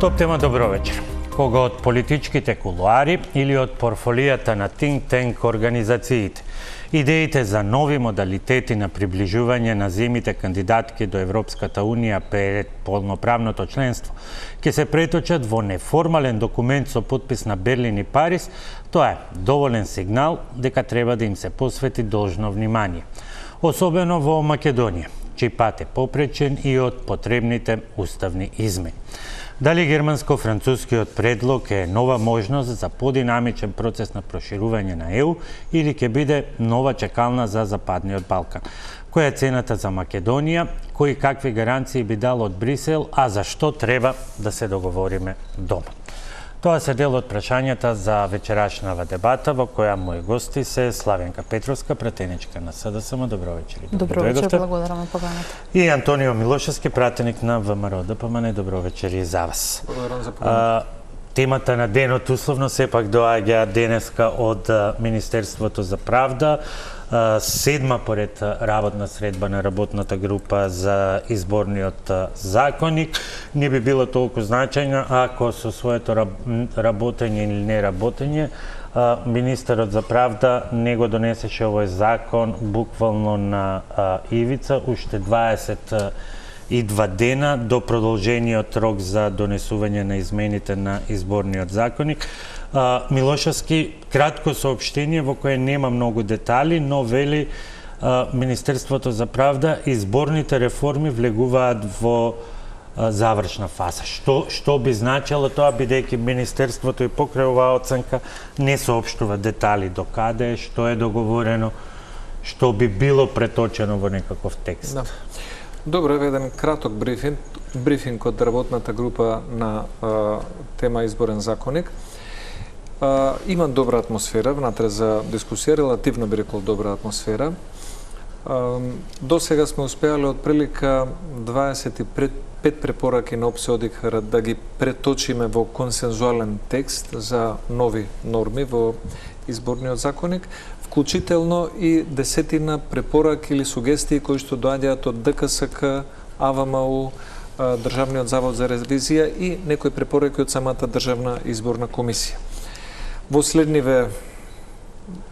Топ тема, добро вечер. Кога од политичките кулуари или од портфолијата на think tank организациите, идеите за нови модалитети на приближување на земите кандидатки до Европската Унија пред полноправното членство ќе се преточат во неформален документ со подпис на Берлин и Париз, тоа е доволен сигнал дека треба да им се посвети должно внимание. Особено во Македонија, чиј пат е попречен и од потребните уставни измени. Дали германско-францускиот предлог е нова можност за подинамичен процес на проширување на ЕУ или ќе биде нова чекална за Западниот Балкан? Која е цената за Македонија? Кои какви гаранции би дал од Брисел, а за што треба да се договориме дома? Тоа се дел од прашањата за вечерашнава дебата, во која мои гости се Славенка Петровска, пратеничка на СДСМ. Добро вечер. Добро вечер, благодарам на поканата. И Антонио Милошевски, пратеник на ВМРО ДПМН. Добро вечер и за вас. Благодарам за поканата. Темата на денот условно сепак доаѓа денеска од Министерството за правда. Седма поред работна средба на работната група за изборниот законник. Не би било толку значајна ако со своето работење или неработење министерот за правда не го донесеше овој закон буквално на ивица, уште 22 дена до продолжениот рок за донесување на измените на изборниот законник. Милошевски, кратко соопштение во кое нема многу детали, но вели Министерството за правда изборните реформи влегуваат во завршна фаза. Што би значило тоа, бидејќи Министерството и покрај оваа оценка не соопштува детали до каде, што е договорено, што би било преточено во некаков текст. Да. Добро, еден краток брифинг од работната група на тема изборен законник. Има добра атмосфера внатре за дискусија, релативно би рекол добра атмосфера. До сега сме успеале од прилика 25 препораки на ОПСЕ ОДИХР да ги преточиме во консензуален текст за нови норми во изборниот законник, вклучително и десетина препораки или сугестии кои што доаѓаат од ДКСК, АВМУ, Државниот завод за ревизија и некои препораки од самата Државна изборна комисија. Во следниве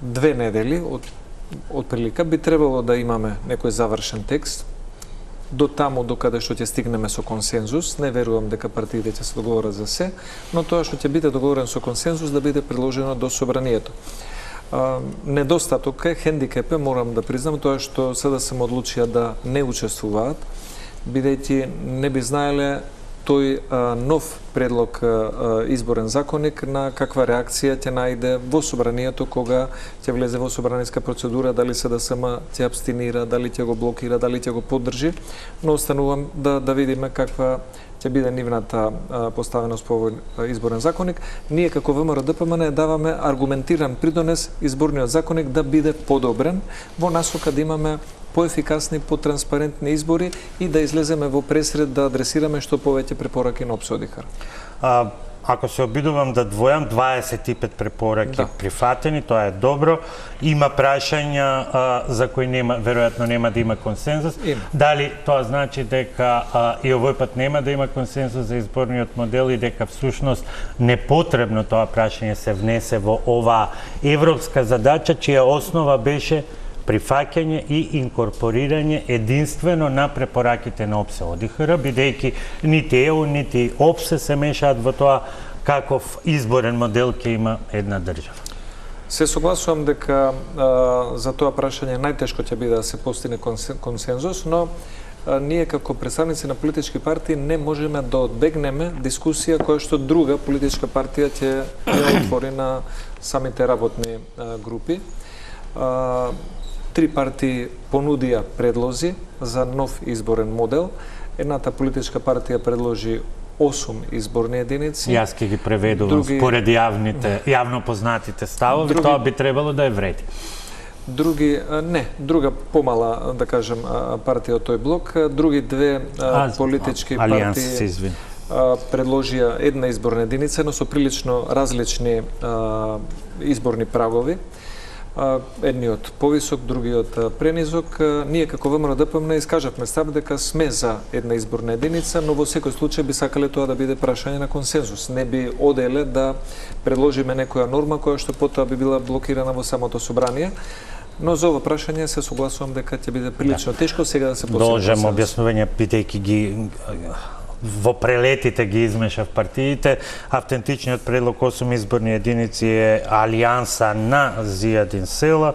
2 недели од прилика би требало да имаме некој завршен текст до таму докаде што ќе стигнеме со консензус. Не верувам дека партиите ќе се договорат за се, но тоа што ќе биде договорен со консензус да биде предложено до собранието. Недостаток е, хендикеп е, морам да признам, тоа што СДСМ одлучија да не учествуваат, бидејќи не би знаеле тој нов предлог изборен законник на каква реакција ќе најде во собранието кога ќе влезе во собраниска процедура, дали СДСМ ќе абстинира, дали ќе го блокира, дали ќе го поддржи, но останувам да видиме каква ќе биде нивната поставеност по овој изборен законник. Ние како ВМРО ДПМН даваме аргументиран придонес изборниот законник да биде подобрен во насока да имаме поефикасни, потранспарентни избори и да излеземе во пресред да адресираме што повеќе препораки на ОПСЕ ОДИХР. Ако се обидувам да двојам, 25 препораки прифатени, тоа е добро. Има прашања за кои веројатно нема да има консензус. Дали тоа значи дека и овој пат нема да има консензус за изборниот модел и дека всушност непотребно тоа прашање се внесе во оваа европска задача, чија основа беше прифаќање и инкорпорирање единствено на препораките на ОПСЕ ОДИХР, бидејќи нити ЕУ, нити ОПСЕ се мешаат во тоа каков изборен модел ќе има една држава. Се согласувам дека за тоа прашање најтешко ќе биде да се постигне консензус, но ние како представници на политички партии не можеме да одбегнеме дискусија која што друга политичка партија ќе отвори на самите работни групи. 3 партии понудија предлози за нов изборен модел. Едната политичка партија предложи 8 изборни единици. Јас ќе ги преведувам според јавно познатите ставови, тоа би требало да е вреди. Друга помала, да кажем, партија од тој блок, други две политички партии предложија една изборна единица, но со прилично различни изборни прагови. едниот повисок, другиот пренизок. Ние како ВМРО-ДПМН искажавме став дека сме за една изборна единица, но во секој случај би сакале тоа да биде прашање на консензус. Не би оделе да предложиме некоја норма која што потоа би била блокирана во самото собрание. Но за ова прашање се согласувам дека ќе биде прилично тешко сега да се постигне. Должам објаснување, бидејќи ги во прелетите ги измешав партиите. Автентичниот предлог 8 изборни единици е алијанса на Зијадин Села.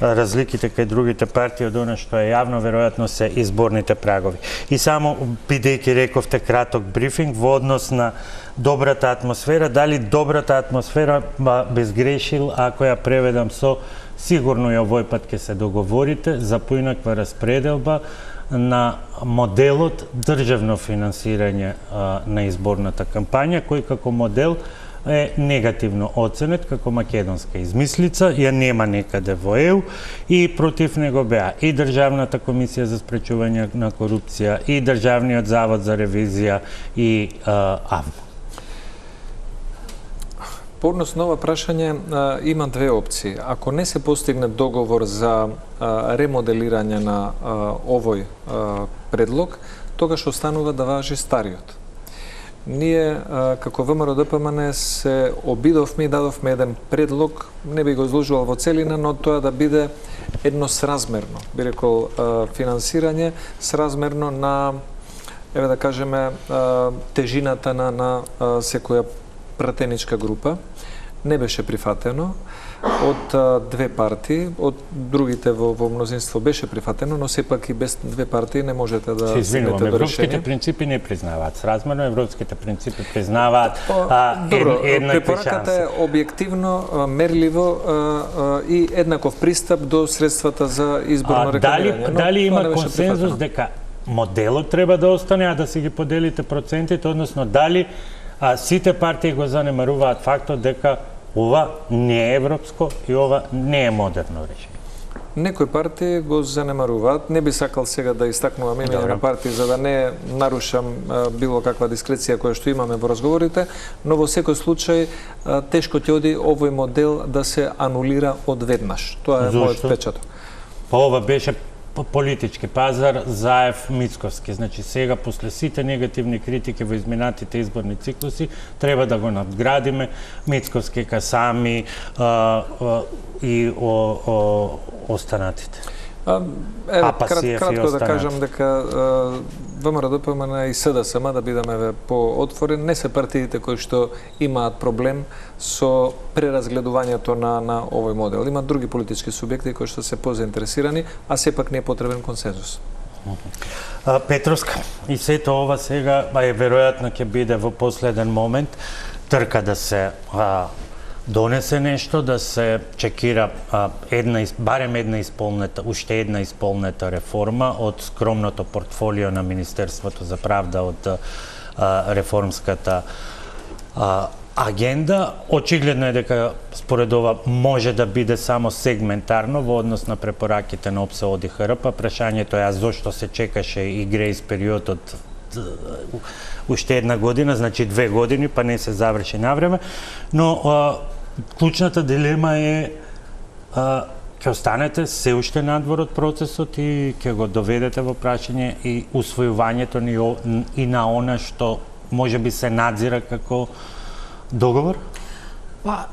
Разликите кај другите партии од она што е јавно, веројатно се изборните прагови. И само, бидејќи рековте краток брифинг во однос на добрата атмосфера, дали добрата атмосфера би сгрешил ако ја преведам со сигурно и овој пат ќе се договорите за поинаква распределба на моделот државно финансирање на изборната кампања, кој како модел е негативно оценет како македонска измислица, ја нема некаде во ЕУ и против него беа и Државната комисија за спречување на корупција, и Државниот завод за ревизија и АВНО. По однос на ова прашање има две опции. Ако не се постигне договор за ремоделирање на овој предлог, тогаш останува да важи стариот. Ние како ВМРО-ДПМН се обидовме и дадовме еден предлог, не би го изложувал во целина, но тоа да биде едносразмерно, би рекол финансирање сразмерно на, еве да кажеме, тежината на секоја пратеничка група. Не беше прифатено од две партии, од другите во мнозинство беше прифатено, но сепак и без две партии не можете да стигнете до решение. Европските принципи не признаваат сразмерно, европските принципи признаваат еднакви шанси. Препораката е објективно, мерливо и еднаков пристап до средствата за изборно рекламирање. Дали има консензус дека моделот треба да остане, а да си ги поделите процентите, односно дали сите партии го занемаруваат фактот дека ова не е европско и ова не е модерно решение? Некои партии го занемаруваат. Не би сакал сега да истакнувам имење на партии за да не нарушам било каква дискреција која што имаме во разговорите, но во секој случај тешко ќе оди овој модел да се анулира одведнаш. Тоа е мојот впечаток. Па ова беше политички пазар, Заев, Мицковски. Значи сега, после сите негативни критики во изминатите изборни циклуси, треба да го надградиме. Мицковски, Касами и останатите. Кратко да кажам дека ВМРО-ДПМН и СДСМ, да бидеме поотворени, не се партиите кои што имаат проблем со преразгледувањето на овој модел. Има други политички субјекти кои што се позаинтересирани, а сепак не е потребен консензус. Петровска, и сето ова сега е веројатно ќе биде во последен момент трка да се донесе нешто, да се чекира барем една исполнета, уште една исполнета реформа од скромното портфолио на Министерството за правда од реформската агенда. Очигледно е дека според ова може да биде само сегментарно во однос на препораките на ОПСО ОДИХР-па. Прашањето е зошто се чекаше и грејс периодот уште една година, значи 2 години, па не се заврши навреме, но клучната дилема е ќе останете се уште надвор од процесот и ќе го доведете во прашање и усвојувањето и на она што може би се надзира како договор? Па,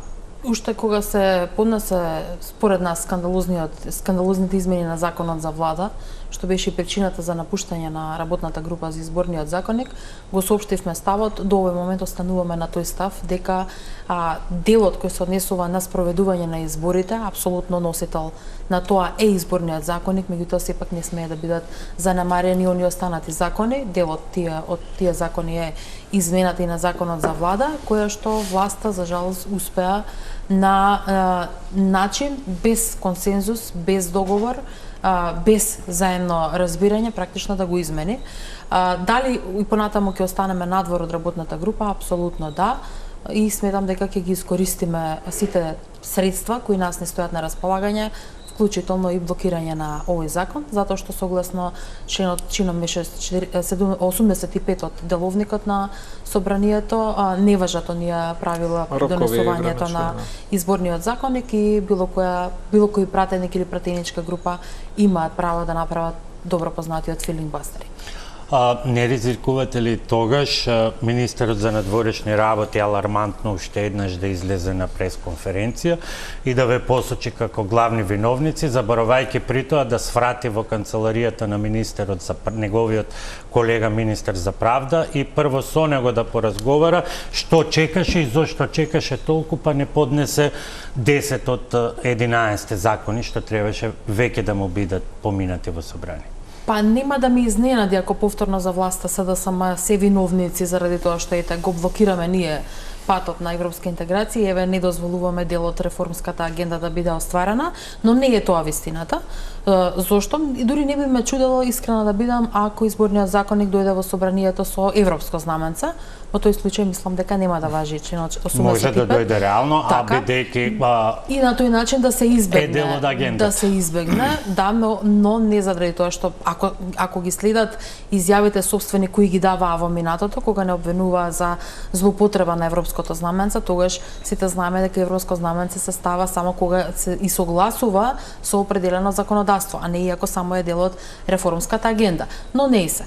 уште кога се поднесе според нас скандалозните измени на законот за влада, што беше причината за напуштање на работната група за изборниот законник, го соопштивме ставот. До овој момент остануваме на тој став дека делот кој се однесува на спроведување на изборите, апсолутно носител на тоа е изборниот законник, меѓутоа сепак не смее да бидат занемарени они останати закони. Дел од тие закони е измената и на законот за влада, која што власта за жалост успеа на начин без консензус, без договор, без заедно разбирање практично да го измени. Дали и понатаму ќе останеме надвор од работната група? Апсолутно да. И сметам дека ќе ги искористиме сите средства кои нас не стојат на располагање, вклучително и блокирање на овој закон, затоа што согласно чином беше 85 од деловникот на собранието не важат оние правила при донесувањето на изборниот законник и било кој пратеник или пратеничка група имаат право да направат добро познатиот филингбастери. Не ризикувате ли тогаш министерот за надворешни работи алармантно уште еднаш да излезе на пресконференција и да ве посочи како главни виновници, заборавајќи при тоа да сврати во канцеларијата на министерот за неговиот колега министер за правда и прво со него да поразговара што чекаше и зошто чекаше толку, па не поднесе 10 од 11 закони што требаше веќе да му бидат поминати во собрание? Па нема да ми изненади ако повторно за власта СДСМ се виновници заради тоа што го блокираме ние патот на европска интеграција и еве не дозволуваме дел од реформската агенда да биде остварена, но не е тоа вистината. Зошто? И дури не би ме чудело, искрена да бидам, ако изборниот законник дојде во собранието со европско знаменце. Во тој случај мислам дека нема да важи чинот 85. Може да дојде реално, така, а бидејќи и на тој начин да се избегне. Е дел од агендата. Да се избегне, да, но не заради тоа што ако ги следат изјавите собствени кои ги даваа во минатото, кога не обвинуваа за злоупотреба на европското знаменце, тогаш сите знаеме дека европско знаменце се става само кога се и согласува со определено законодавство, а не иако само е дел од реформската агенда. Но не и се.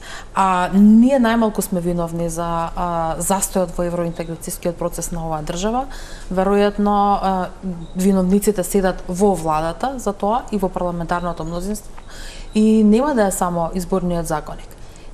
Ние најмалку сме виновни за застојот во евроинтеграцијскиот процес на оваа држава. Веројатно виновниците седат во владата за тоа и во парламентарното мнозинство и нема да е само изборниот законник.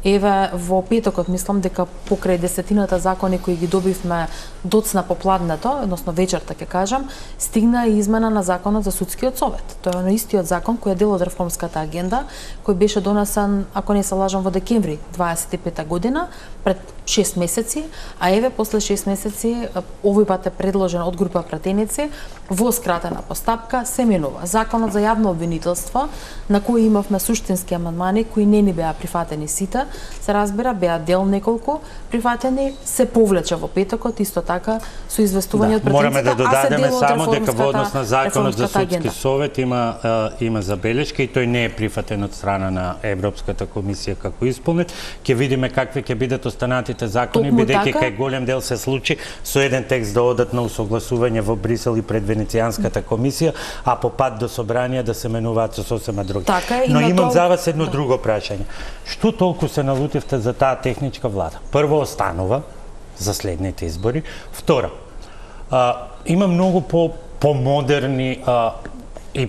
Еве во петокот мислам дека покрај десетината закони кои ги добивме доцна попладнето, односно вечерта ќе кажам, стигна и измена на законот за судскиот совет. Тоа е на истиот закон кој е дел од реформската агенда, кој беше донесен, ако не се лажам, во декември 25 година, пред 6 месеци, а еве после 6 месеци овој пат е предложен од група пратеници во скратена постапка се менува законот за јавно обвинителство, на кој имавме суштински амандмани кои не ни беа прифатени сите, се разбира, беа дел неколку прифатени, се повлече во петокот, исто така со известување од пратениците. Мораме да додадеме само дека во однос на законот за судски совет има забелешки и тој не е прифатен од страна на Европската комисија како исполнет. Ќе видиме какви ќе бидат останатите закони, бидејќи кај голем дел се случи со еден текст да одат на усогласување во Брисел и пред Венецијанската комисија, а по пат до собрание да се менуваат со сосема други. Но имам за вас едно друго прашање. Што толку се налутивте за таа техничка влада? Прво, останува за следните избори. Втора, има многу помодерни и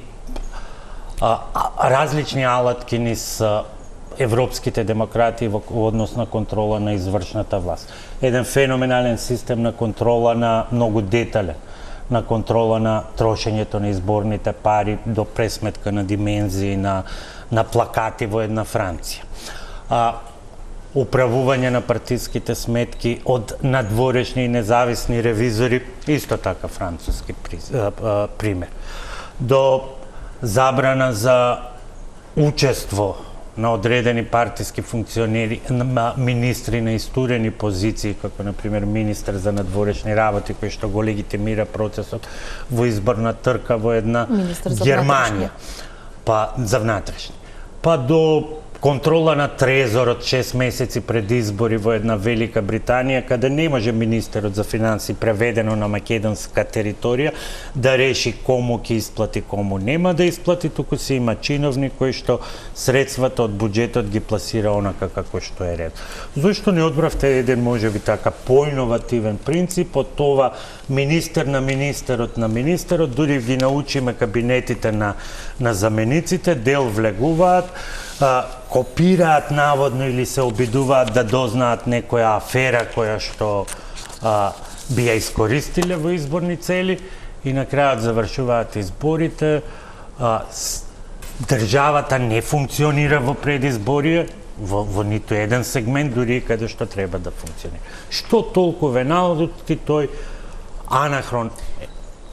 различни алатки низ европските демократии во однос на контрола на извршната власт. Еден феноменален систем на контрола на многу детален, на контрола на трошењето на изборните пари до пресметка на димензии, на плакати во една Франција. Управување на партиските сметки од надворешни и независни ревизори, исто така француски пример. До забрана за учество на одредени партиски функционери, министри на истурени позиции, како например министер за надворешни работи, кој што го легитимира процесот во изборна трка во една Германија, па за внатрешни. Па до контрола на трезорот 6 месеци пред избори во една Велика Британија, каде не може министерот за финанси преведено на македонска територија да реши кому ќе исплати, кому нема да исплати, туку се има чиновник кој што средствата од буџетот ги пласира онака како што е ред. Зошто не одбравте еден можеби така поиновативен принцип од това министер на министерот, дури ги научиме кабинетите на замениците, дел влегуваат, копираат наводно или се обидуваат да дознаат некоја афера која што би ја искористиле во изборни цели и на крајот завршуваат изборите. Државата не функционира во предизборие, во ниту еден сегмент, дури каде што треба да функционира. Што толку ве налути тој анахрон?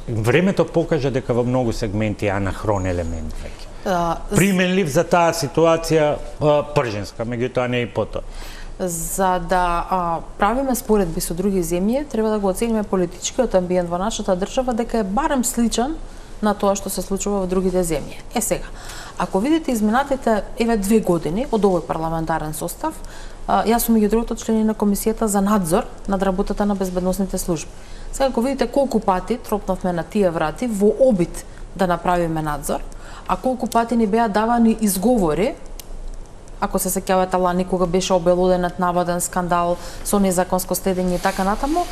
Времето покажа дека во многу сегменти е анахрон елемент веќе. Применлив за таа ситуација пржинска, меѓутоа не и потоа. За да правиме споредби со други земји, треба да го оцениме политичкиот амбиент во нашата држава дека е барем сличен на тоа што се случува во другите земји. Сега, ако видите изминатите 2 години од овој парламентарен состав, јас сум меѓу другото члени на комисијата за надзор над работата на безбедносните служби. Сега, ако видите колку пати тропнавме на тие врати во обид да направиме надзор, а колку пати ни беа давани изговори, ако се сеќавате лани кога беше обелоденет наводен скандал со незаконско следење и така натаму,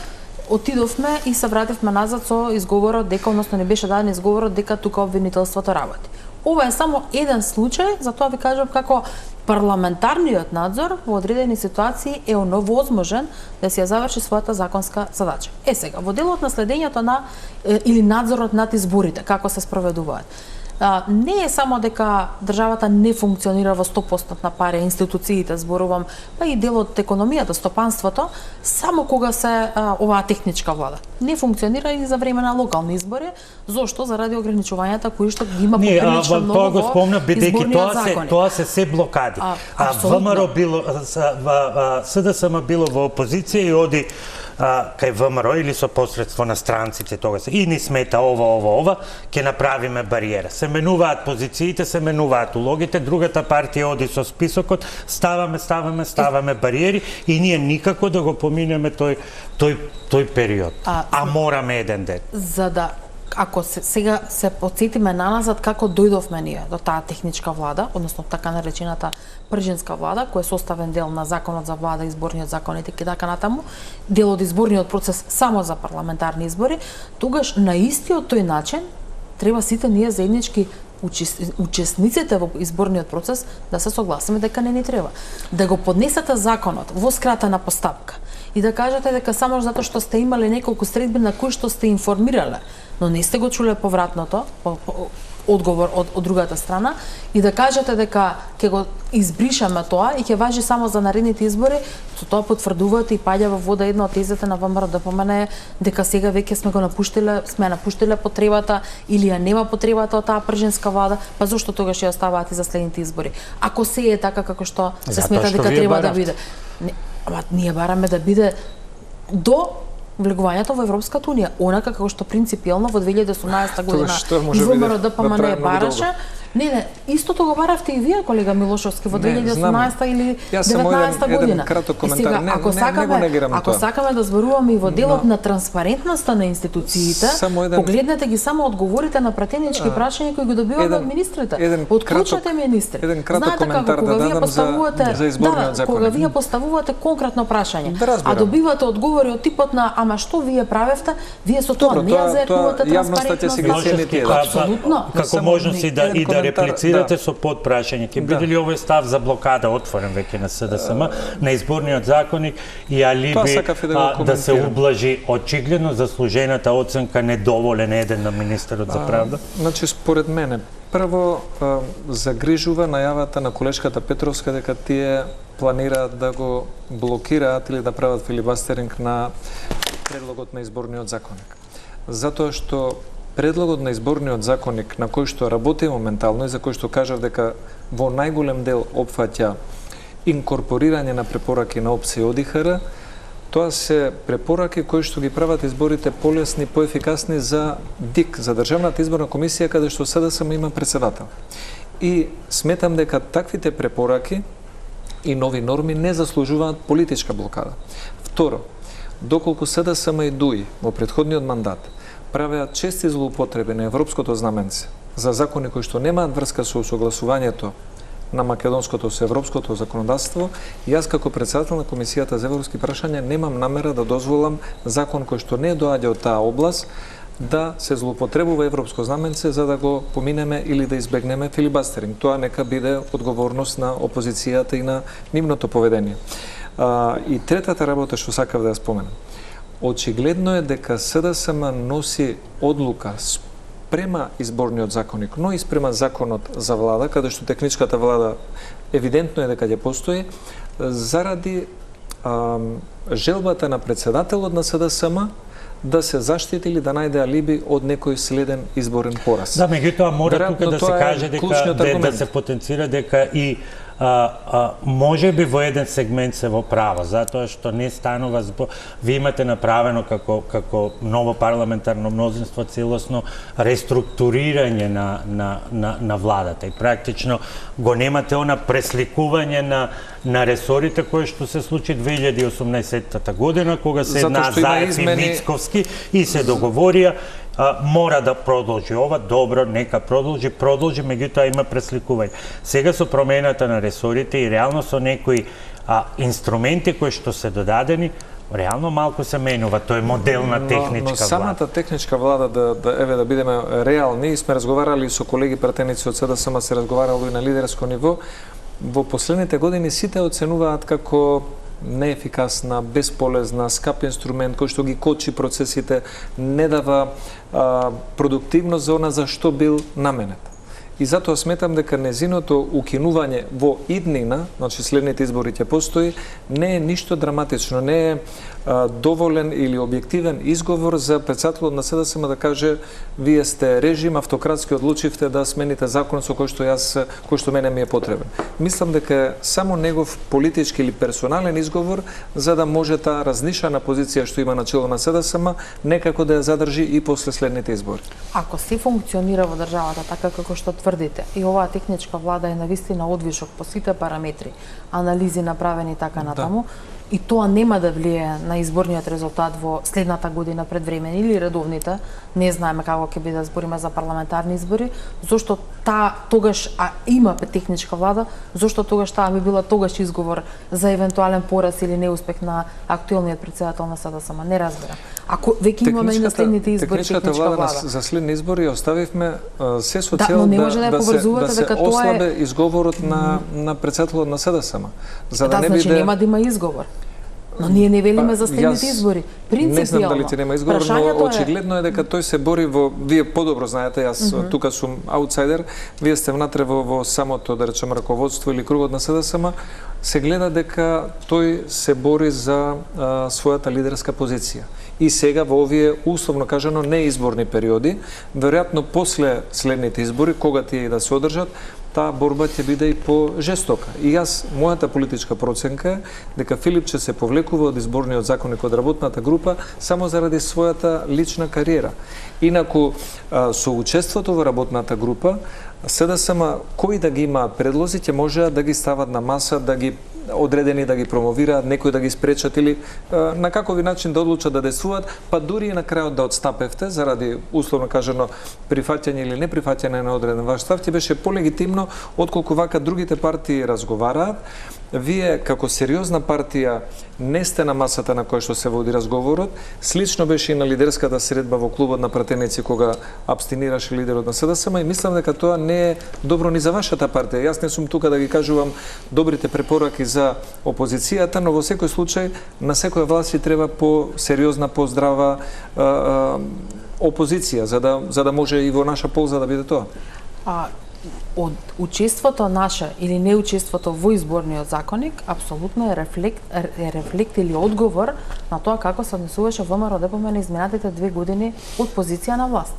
отидовме и се вративме назад со изговорот дека, односно не беше даден изговорот дека тука обвинителството работи. Ова е само еден случај, затоа ви кажам како парламентарниот надзор во одредени ситуации е невозможен да си ја заврши својата законска задача. Сега, во делот на следењето на или надзорот над изборите, како се спроведуваат, не е само дека државата не функционира во 100% пари, институциите, зборувам, па и дел од економијата, стопанството, само кога се оваа техничка влада. Не функционира и за време на локални избори, зошто? Заради ограничувањата кои што ги има поприлично многу тоа го спомна, бидејќи закони. тоа се блокади. ВМРО било, СДСМ било во опозиција и оди кај ВМРО или со посредство на странците тогаш. И ни смета ова, ќе направиме бариера. Се менуваат позициите, се менуваат улогите, другата партија оди со списокот, ставаме бариери и ние никако да го поминеме тој период. Мораме еден ден. За да ако сега се потсетиме наназад како дојдовме ние до таа техничка влада, односно така наречената пржинска влада, кој е составен дел на законот за влада, изборниот законит и така натаму, дел од изборниот процес само за парламентарни избори, тогаш на истиот тој начин треба сите ние заеднички учесниците во изборниот процес да се согласиме дека не ни треба. Да го поднесете законот во скратена постапка и да кажете дека само затоа што сте имале неколку средби на кои што сте информирале, но не сте го чуле повратното, одговор од другата страна, и да кажете дека ќе го избришаме тоа и ќе важи само за наредните избори, со тоа потврдувате и паѓа во вода една од тезите на ВМРО ДПМН дека сега веќе сме напуштиле потребата или ја нема потребата од таа пржинска влада, па зошто тогаш ја оставаат и за следните избори? Ако се е така како што се смета дека треба да биде. Ние бараме да биде до влегувањето во Европската унија, онака како што принципиелно во 2018 година и ВМРО ДПМН бараше. Не, истото го баравте и вие, колега Милошовски, во 2018 или 2019 година. Сега, ако сакаме да зборуваме и во делот на транспарентноста на институциите, погледнете ги само одговорите на пратенички прашања кои го добиваме од министрите, од клучните министри. Знаете како, кога вие поставувате конкретно прашање, а добивате одговори од типот на ама што вие правевте, вие со тоа не ја заеднувате транспарентност. Апсолутно. Како можност и да реплицирате со подпрашање. Ќе биде ли овој став за блокада отворен веќе на СДСМ, на изборниот законник и алиби да се ублажи очигледно заслужената оценка недоволен еден на министерот за правда? Значи, според мене, прво загрижува најавата на колешката Петровска дека тие планираат да го блокираат или да прават филибастеринг на предлогот на изборниот законник. Затоа што предлогот на изборниот законник на кој што работи моментално и за кој што кажав дека во најголем дел опфаќа инкорпорирање на препораки на ОПСЕ и ОДИХР, тоа се препораки кои што ги прават изборите полесни, поефикасни за ДИК, за Државната изборна комисија, каде што СДСМ има председател. И сметам дека таквите препораки и нови норми не заслужуваат политичка блокада. Второ, доколку СДСМ и ДУИ во претходниот мандат правеат чести злоупотреби на европското знаменце за закони кои што немаат врска со согласувањето на македонското со европското законодавство, јас како председател на Комисијата за европски прашања немам намера да дозволам закон кој што не доаѓа од таа област да се злоупотребува европско знаменце за да го поминеме или да избегнеме филибастеринг. Тоа нека биде одговорност на опозицијата и на нивното поведение. И третата работа што сакав да ја споменам. Очигледно е дека СДСМ носи одлука спрема изборниот законник, но и спрема законот за влада, каде што техничката влада евидентно е дека ќе постои, заради желбата на председателот на СДСМ да се заштити или да најде алиби од некој следен изборен пораз. Да, меѓутоа мора тука да се каже дека да се потенцира дека и може би во еден сегмент се во право, затоа што не станува ви имате направено како ново парламентарно мнозинство целосно реструктурирање на владата и практично го немате она пресликување на ресорите кое што се случи 2018 година кога се една заедни Мицковски и се договорија мора да продолжи ова, добро, нека продолжи, меѓутоа има пресликување. Сега со промената на ресорите и реално со некои инструменти кои што се додадени, реално малку се менува, тој модел на техничка влада. Но самата техничка влада, да бидеме реални, сме разговарали со колеги пратеници од СДСМ, се разговарало и на лидерско ниво, во последните години сите оценуваат како неефикасна, бесполезна, скап инструмент кој што ги кочи процесите, не дава продуктивност за она за што бил наменет. И затоа сметам дека незиното укинување во иднина, значи следните избори ќе постои, не е ништо драматично, не е доволен или објективен изговор за председателот на СДСМ да каже вие сте режим, автократски одлучивте да смените закон со кој што мене ми е потребен. Мислам дека само негов политички или персонален изговор за да може таа разнишана позиција што има на чело на СДСМ некако да ја задржи и после следните избори. Ако се функционира во државата така како што тврдите и оваа техничка влада е навистина одвишок по сите параметри, анализи направени така натаму, и тоа нема да влие на изборниот резултат во следната година предвремени или редовните, не знаеме како ќе биде, збориме за парламентарни избори, зошто тогаш има техничка влада, зошто тогаш таа би била тогаш изговор за евентуален пораз или неуспех на актуелниот председател на СДСМ, не разбирам. Ако веќе имаме и на следните избори техничка влада за следни избори оставивме се со цел да се ослабе изговорот на председателот на СДСМ, за да не биде. Значи нема да има изговор. Но ние не велиме за следните избори. Принципијално. Не знам дали ќе нема изговор, но очигледно е дека тој се бори вие подобро знаете, јас тука сум аутсайдер, вие сте внатре во самото, да речем, раководство или кругот на СДСМ, се гледа дека тој се бори за својата лидерска позиција. И сега во овие условно кажано неизборни периоди, веројатно после следните избори, кога тие да се одржат, таа борба ќе биде и по-жестока. И јас, мојата политичка проценка е дека Филип ќе се повлекува од изборниот законник од работната група само заради својата лична кариера. Инаку, со учеството во работната група, СДСМ кои да ги имаат предлози, ќе можеат да ги стават на маса, да ги одредени да ги промовираат, некои да ги спречат или на какови начин да одлучат да действуваат, па дури и на крајот да отстапевте заради условно кажано прифаќање или неприфаќање на одреден ваш став, ќе беше полегитимно отколку вака другите партии разговараат. Вие како сериозна партија не сте на масата на која што се води разговорот. Слично беше и на лидерската средба во клубот на пратеници кога абстинираше лидерот на СДСМ и мислам дека тоа не е добро ни за вашата партија. Јас не сум тука да ги кажувам добрите препораки за опозицијата, но во секој случај на секоја власт треба по-сериозна, поздрава опозиција за да може и во наша полза да биде тоа. Од учеството наше или неучеството во изборниот законник апсолутно е рефлект или одговор на тоа како се однесуваше ВМРО ДПМН на изминатите 2 години од позиција на власт.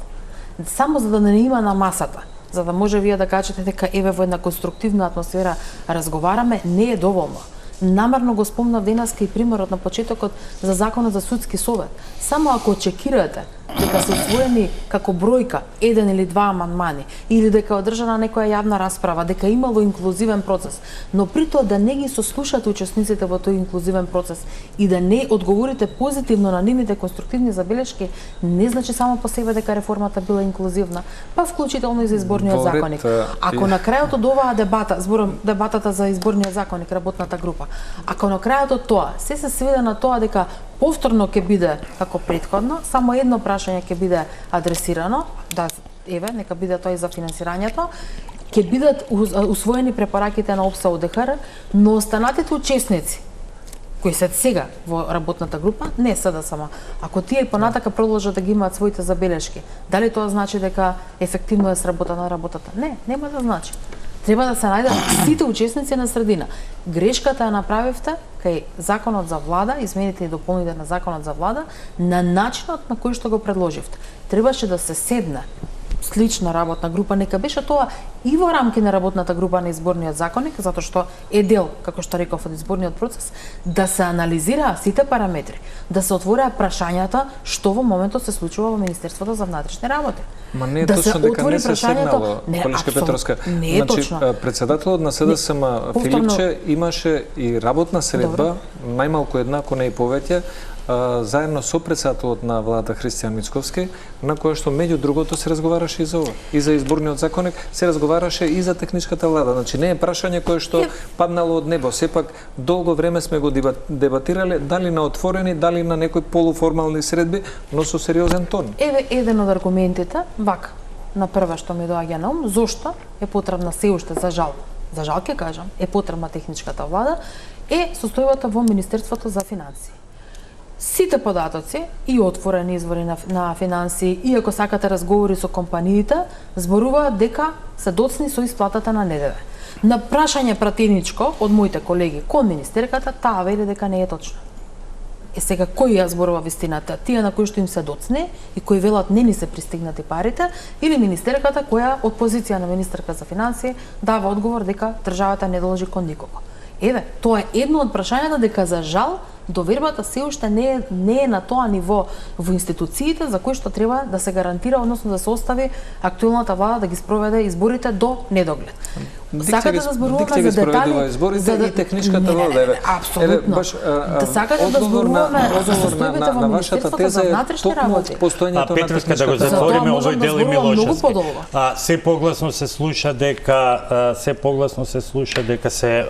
Само за да не има на масата, за да може вие да кажете дека еве во една конструктивна атмосфера разговараме, не е доволно. Намерно го спомнав денеска и примерот на почетокот за законот за судски совет. Само ако чекирате дека се усвоени како бројка 1 или 2 амандмани или дека е одржана некоја јавна расправа, дека имало инклузивен процес, но при тоа да не ги сослушате учесниците во тој инклузивен процес и да не одговорите позитивно на нивните конструктивни забелешки, не значи само по себе дека реформата била инклузивна, па вклучително и за изборниот законник. Ако на крајот од оваа дебата, зборам дебатата за изборниот законник, работната група, ако на крајот од тоа се сведе на тоа дека повторно ќе биде како претходно, само едно прашање ќе биде адресирано, да еве, нека биде тоа и за финансирањето, ќе бидат усвоени препораките на ОПСА ОДХР, но останатите учесници кои се сега во работната група, не СДСМ. Ако тие и понатака продолжат да ги имаат своите забелешки, дали тоа значи дека ефективно е сработена работата? Не, нема да значи. Треба да се најдат сите учесници на средина. Грешката ја направивте кај законот за влада, измените и дополните на законот за влада, на начинот на кој што го предложивте. Требаше да се седне слична работна група, нека беше тоа и во рамки на работната група на изборниот законник, затоа што е дел, како што реков, од изборниот процес, да се анализираа сите параметри, да се отвореа прашањата што во моментот се случува во Министерството за внатрешни работи. Ма не е да точно дека не се сегнало, колешка Петровска. Не е точно. Председателот на СДСМ Филипче имаше и работна средба, најмалку една, ако не и повеќе, заедно со председателот на владата Христијан Мицковски, на која што меѓу другото се разговараше и за ова. И за изборниот законник се разговараше и за техничката влада. Значи не е прашање кое што паднало од небо. Сепак долго време сме го дебатирале, дали на отворени, дали на некои полуформални средби, но со сериозен тон. Еве еден од аргументите, вака, на прва што ми доаѓа на ум, зошто е потребна се уште за жал ќе кажам, е потребна техничката влада, е состојбата во Министерството за финансии. Сите податоци и отворени извори на финансии, и ако сакате разговори со компаниите, зборуваат дека се доцни со исплатата на НДВ. На прашање пратеничко од моите колеги кон министерката, таа вели дека не е точно. Сега кој ја зборува вистината? Тие на кои што им се доцне и кои велат не ни се пристигнати парите, или министерката која од позиција на министерка за финансии дава одговор дека државата не должи кон никого. Еве, тоа е едно од прашањата дека за жал довербата се уште не е на тоа ниво во институциите за кои што треба да се гарантира, односно да се остави актуелната влада да ги спроведе изборите до недоглед. Сакате да зборуваме за детали, за да и техничката влада, еве. Апсолутно. Да сакате да зборуваме за состојбите во Министерството за внатрешни работи. Петровска, да го затвориме овој дел и Милошевски. Се погласно се слуша дека се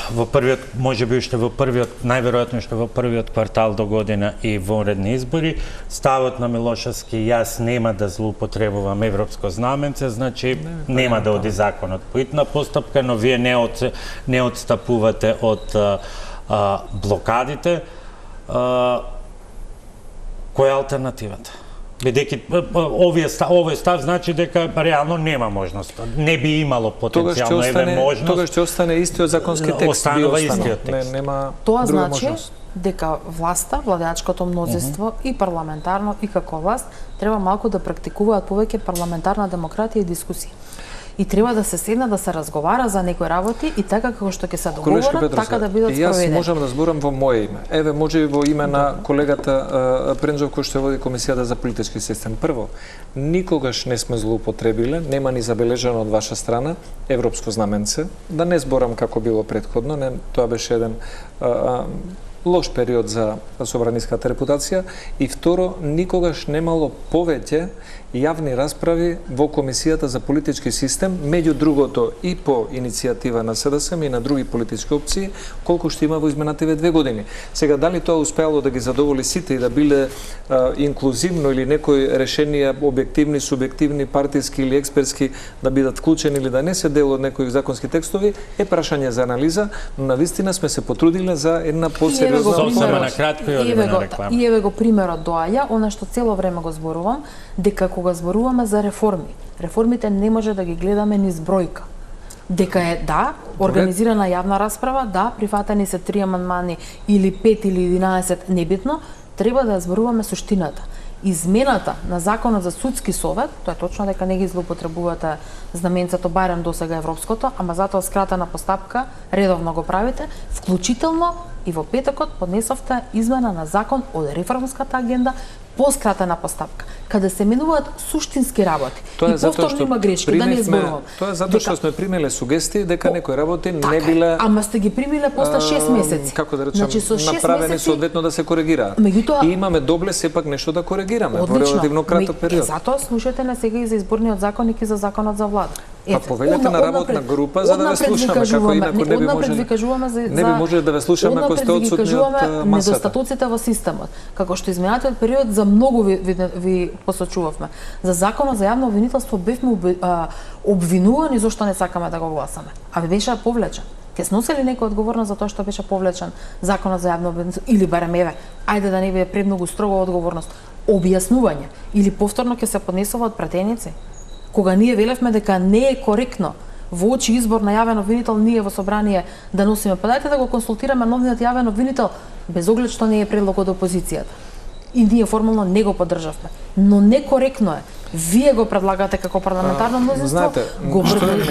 во првиот, можеби уште во првиот, најверојатно уште во првиот квартал до година и вонредни избори, ставот на Милошевски, јас нема да злоупотребувам европско знаменце, значи нема да оди законот по итна постапка, но вие не отстапувате од блокадите. Која е алтернативата? Бидејќи овој став значи дека реално нема можност. Не би имало потенцијално можност. Тогаш ќе остане истиот законски текст. Останува истиот текст. Нема тоа друга значи можност. дека власта, владеачкото мнозинство и парламентарно и како власт треба малку да практикуваат повеќе парламентарна демократија и дискусија. И треба да се седне да се разговара за некои работи и така како што ќе се договорат, така да бидат спроведени. Јас можам да зборам во моје име. Еве, може и во име на колегата Пренџов кој што води Комисијата за политички систем. Прво, никогаш не сме злоупотребиле, нема ни забележано од ваша страна европско знаменце. Да не зборам како било претходно, тоа беше еден лош период за собраниската репутација, и второ, никогаш немало повеќе јавни расправи во Комисијата за политички систем, меѓу другото и по иницијатива на СДСМ и на други политички опции, колку што има во изминативе 2 години. Сега, дали тоа успеало да ги задоволи сите и да биле инклузивно или некои решенија објективни, субјективни, партиски или експертски да бидат вклучени или да не се дел од некои законски текстови, е прашање за анализа, но навистина сме се потрудиле за една посериозна И еве го примерот доаѓа, она што цело време го зборувам, дека кога зборуваме за реформи, реформите не може да ги гледаме низ бројка. Дека е, да, организирана јавна расправа, да, прифатени се 3 амандмани или 5 или 11, небитно, треба да зборуваме суштината. Измената на законот за судски совет, тоа е точно дека не ги злоупотребувате знаменцето, барем досега европското, ама затоа скратена постапка, редовно го правите, вклучително и во петокот поднесовте измена на закон од реформската агенда по скратена постапка, каде се менуваат суштински работи. Тоа и повторно има грешки, да не зборувам. Тоа е затоа што сме примеле сугестии дека некои работи не биле. Ама сте ги примиле после 6 месеци. Како да речам, значи, направени соодветно да се коригираат. И имаме добле сепак нешто да коригираме во релативно краток период. Затоа слушате на сега и за изборниот законник и за законот за влада. Па повелете на работна група за да ве слушаме, како инаку не би можеле. Не би можеле да ве слушаме ако сте одсутни од масата. Недостатоците во системот, како што изминатиот период за многу ви посочувавме. За законот за јавно обвинителство бевме обвинувани зошто не сакаме да го гласаме. А ви беше повлечен. Ке сносели некој одговорност за тоа што беше повлечен законот за јавно обвинителство или барем еве, ајде да не биде премногу строго одговорност, објаснување или повторно ќе се поднесува од пратеници. Кога ние велевме дека не е коректно во очи избор на јавен обвинител ние во собрание да носиме, па дајте да го консултираме новиот јавен обвинител без оглед што не е предлог од опозицијата. И ние формално не го поддржавме. Но некоректно е Вие го предлагате како парламентарно мнозинство, знаете,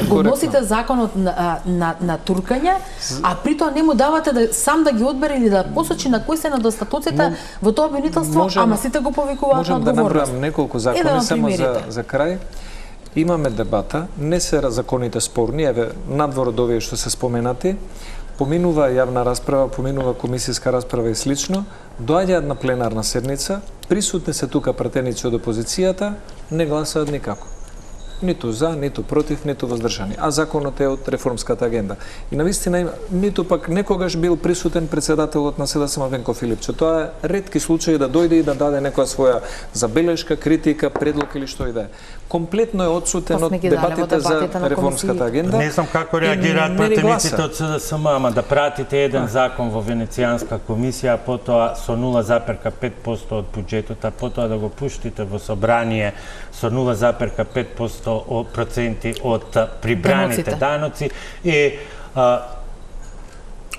го носите законот на туркање, а при тоа не му давате да сам да ги одбере или да посочи на кои се недостатоците во тоа обвинителство, ама сите го повикуваат на одговорност. Можам да набрам неколку закони само за крај. Имаме дебата, не се законите спорни, еве надвор од овие што се споменати, поминува јавна расправа, поминува комисијска расправа и слично, доаѓаат на пленарна седница, присутни се тука пратеници од опозицијата, не гласаат никако. Ниту за, ниту против, ниту воздржани. А законот е од реформската агенда. И навистина ниту пак некогаш бил присутен председателот на СДСМ Венко Филипче. Тоа е ретки случаи да дојде и да даде некоја своја забелешка, критика, предлог или што и да е. Комплетно е одсутен од дебатите за реформската агенда. Не знам како реагираат пратениците од СДСМ, ама да пратите еден закон во Венецијанска комисија, а потоа со 0,5% од буџетот, а потоа да го пуштите во собрание со 0,5% проценти од прибраните даноци е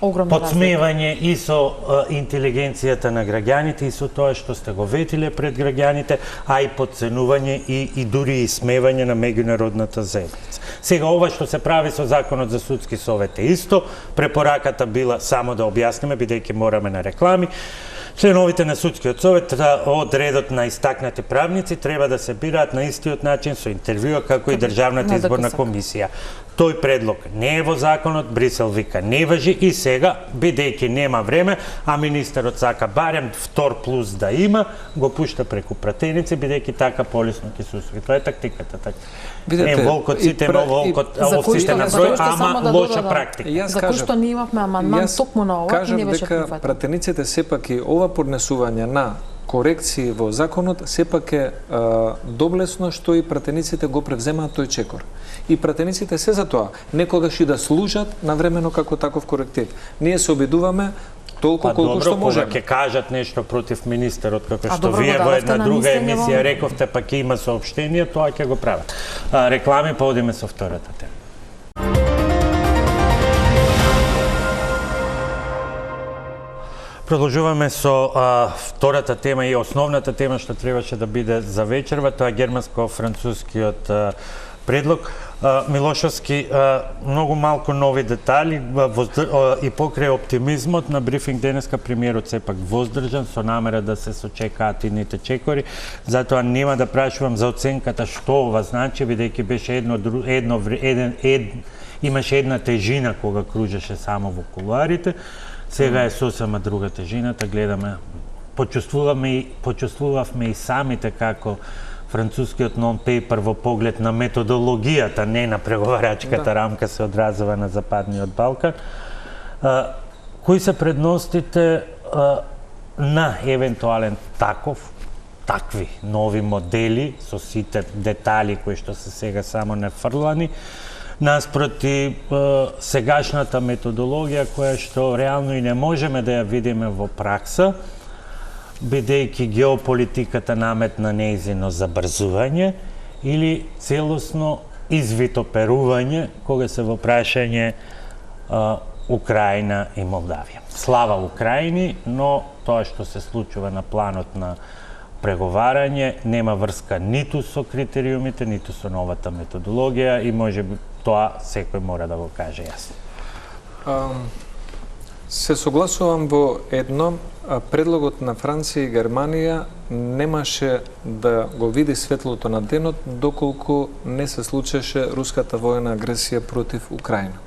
подсмевање и со интелигенцијата на граѓаните и со тоа што сте го ветиле пред граѓаните, а и подценување и дури и смевање на меѓународната заедница. Сега ова што се прави со законот за судски совет е исто, препораката била само да објасниме бидејќи мораме на реклами. Членовите на судскиот совет од редот на истакнати правници треба да се бираат на истиот начин со интервјуа како и Државната изборна комисија. Тој предлог не е во законот, Брисел вика не важи и сега, бидејќи нема време, а министерот сака барем втор плюс да има, го пушта преку пратеници, бидејќи така полесно ќе се усвои. Тоа е тактиката. Видете, волкот сите, волкот овците на број, ама лоша практика. За кој што не имавме амандман токму на ова и не беше прифатено. Кажам дека пратениците сепак и ова поднесување на корекции во законот сепак е доблесно што и пратениците го превземаат тој чекор. И пратениците се за тоа, некогаш и да служат навремено како таков коректив. Ние се обидуваме толку колку што можеме. Кога ќе кажат нешто против министерот, како што вие во една друга емисија рековте, па ќе има соопштенија, тоа ќе го прават. Реклами, па одиме со втората тема. Продолжуваме со втората тема и основната тема што требаше да биде за вечерва, тоа е германско-францускиот предлог. Милошовски, многу малку нови детали и покрај оптимизмот на брифинг денеска премиерот сепак воздржан со намера да се сочекаат идните чекори, затоа нема да прашувам за оценката што ова значи, бидејќи беше имаше една тежина кога кружеше само во кулуарите. Сега е сосема друга тежината, гледаме, почувствувавме и самите како францускиот нон-пейпер во поглед на методологијата, не на преговарачката рамка се одразува на Западниот Балкан. Кои се предностите на евентуален такви нови модели со сите детали кои што се сега само нефрлани, наспроти сегашната методологија која што реално и не можеме да ја видиме во пракса, бидејќи геополитиката наметна нејзино забрзување или целосно извитоперување кога се во прашање Украина и Молдавија. Слава Украини, но тоа што се случува на планот на преговарање нема врска ниту со критериумите, ниту со новата методологија и можеби тоа секој мора да го каже јасно. Се согласувам во едно, предлогот на Франција и Германија немаше да го види светлото на денот доколку не се случеше руската војна агресија против Украина.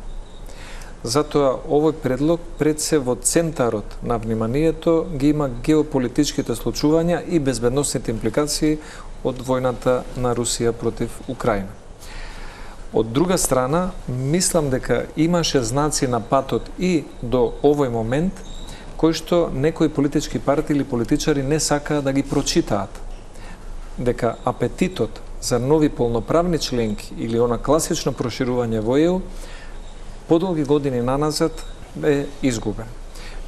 Затоа овој предлог пред се во центарот на вниманието ги има геополитичките случувања и безбедносните импликации од војната на Русија против Украина. Од друга страна, мислам дека имаше знаци на патот и до овој момент кои што некои политички партии или политичари не сакаат да ги прочитаат. Дека апетитот за нови полноправни членки или она класично проширување во ЕУ подолги години наназад е изгубен.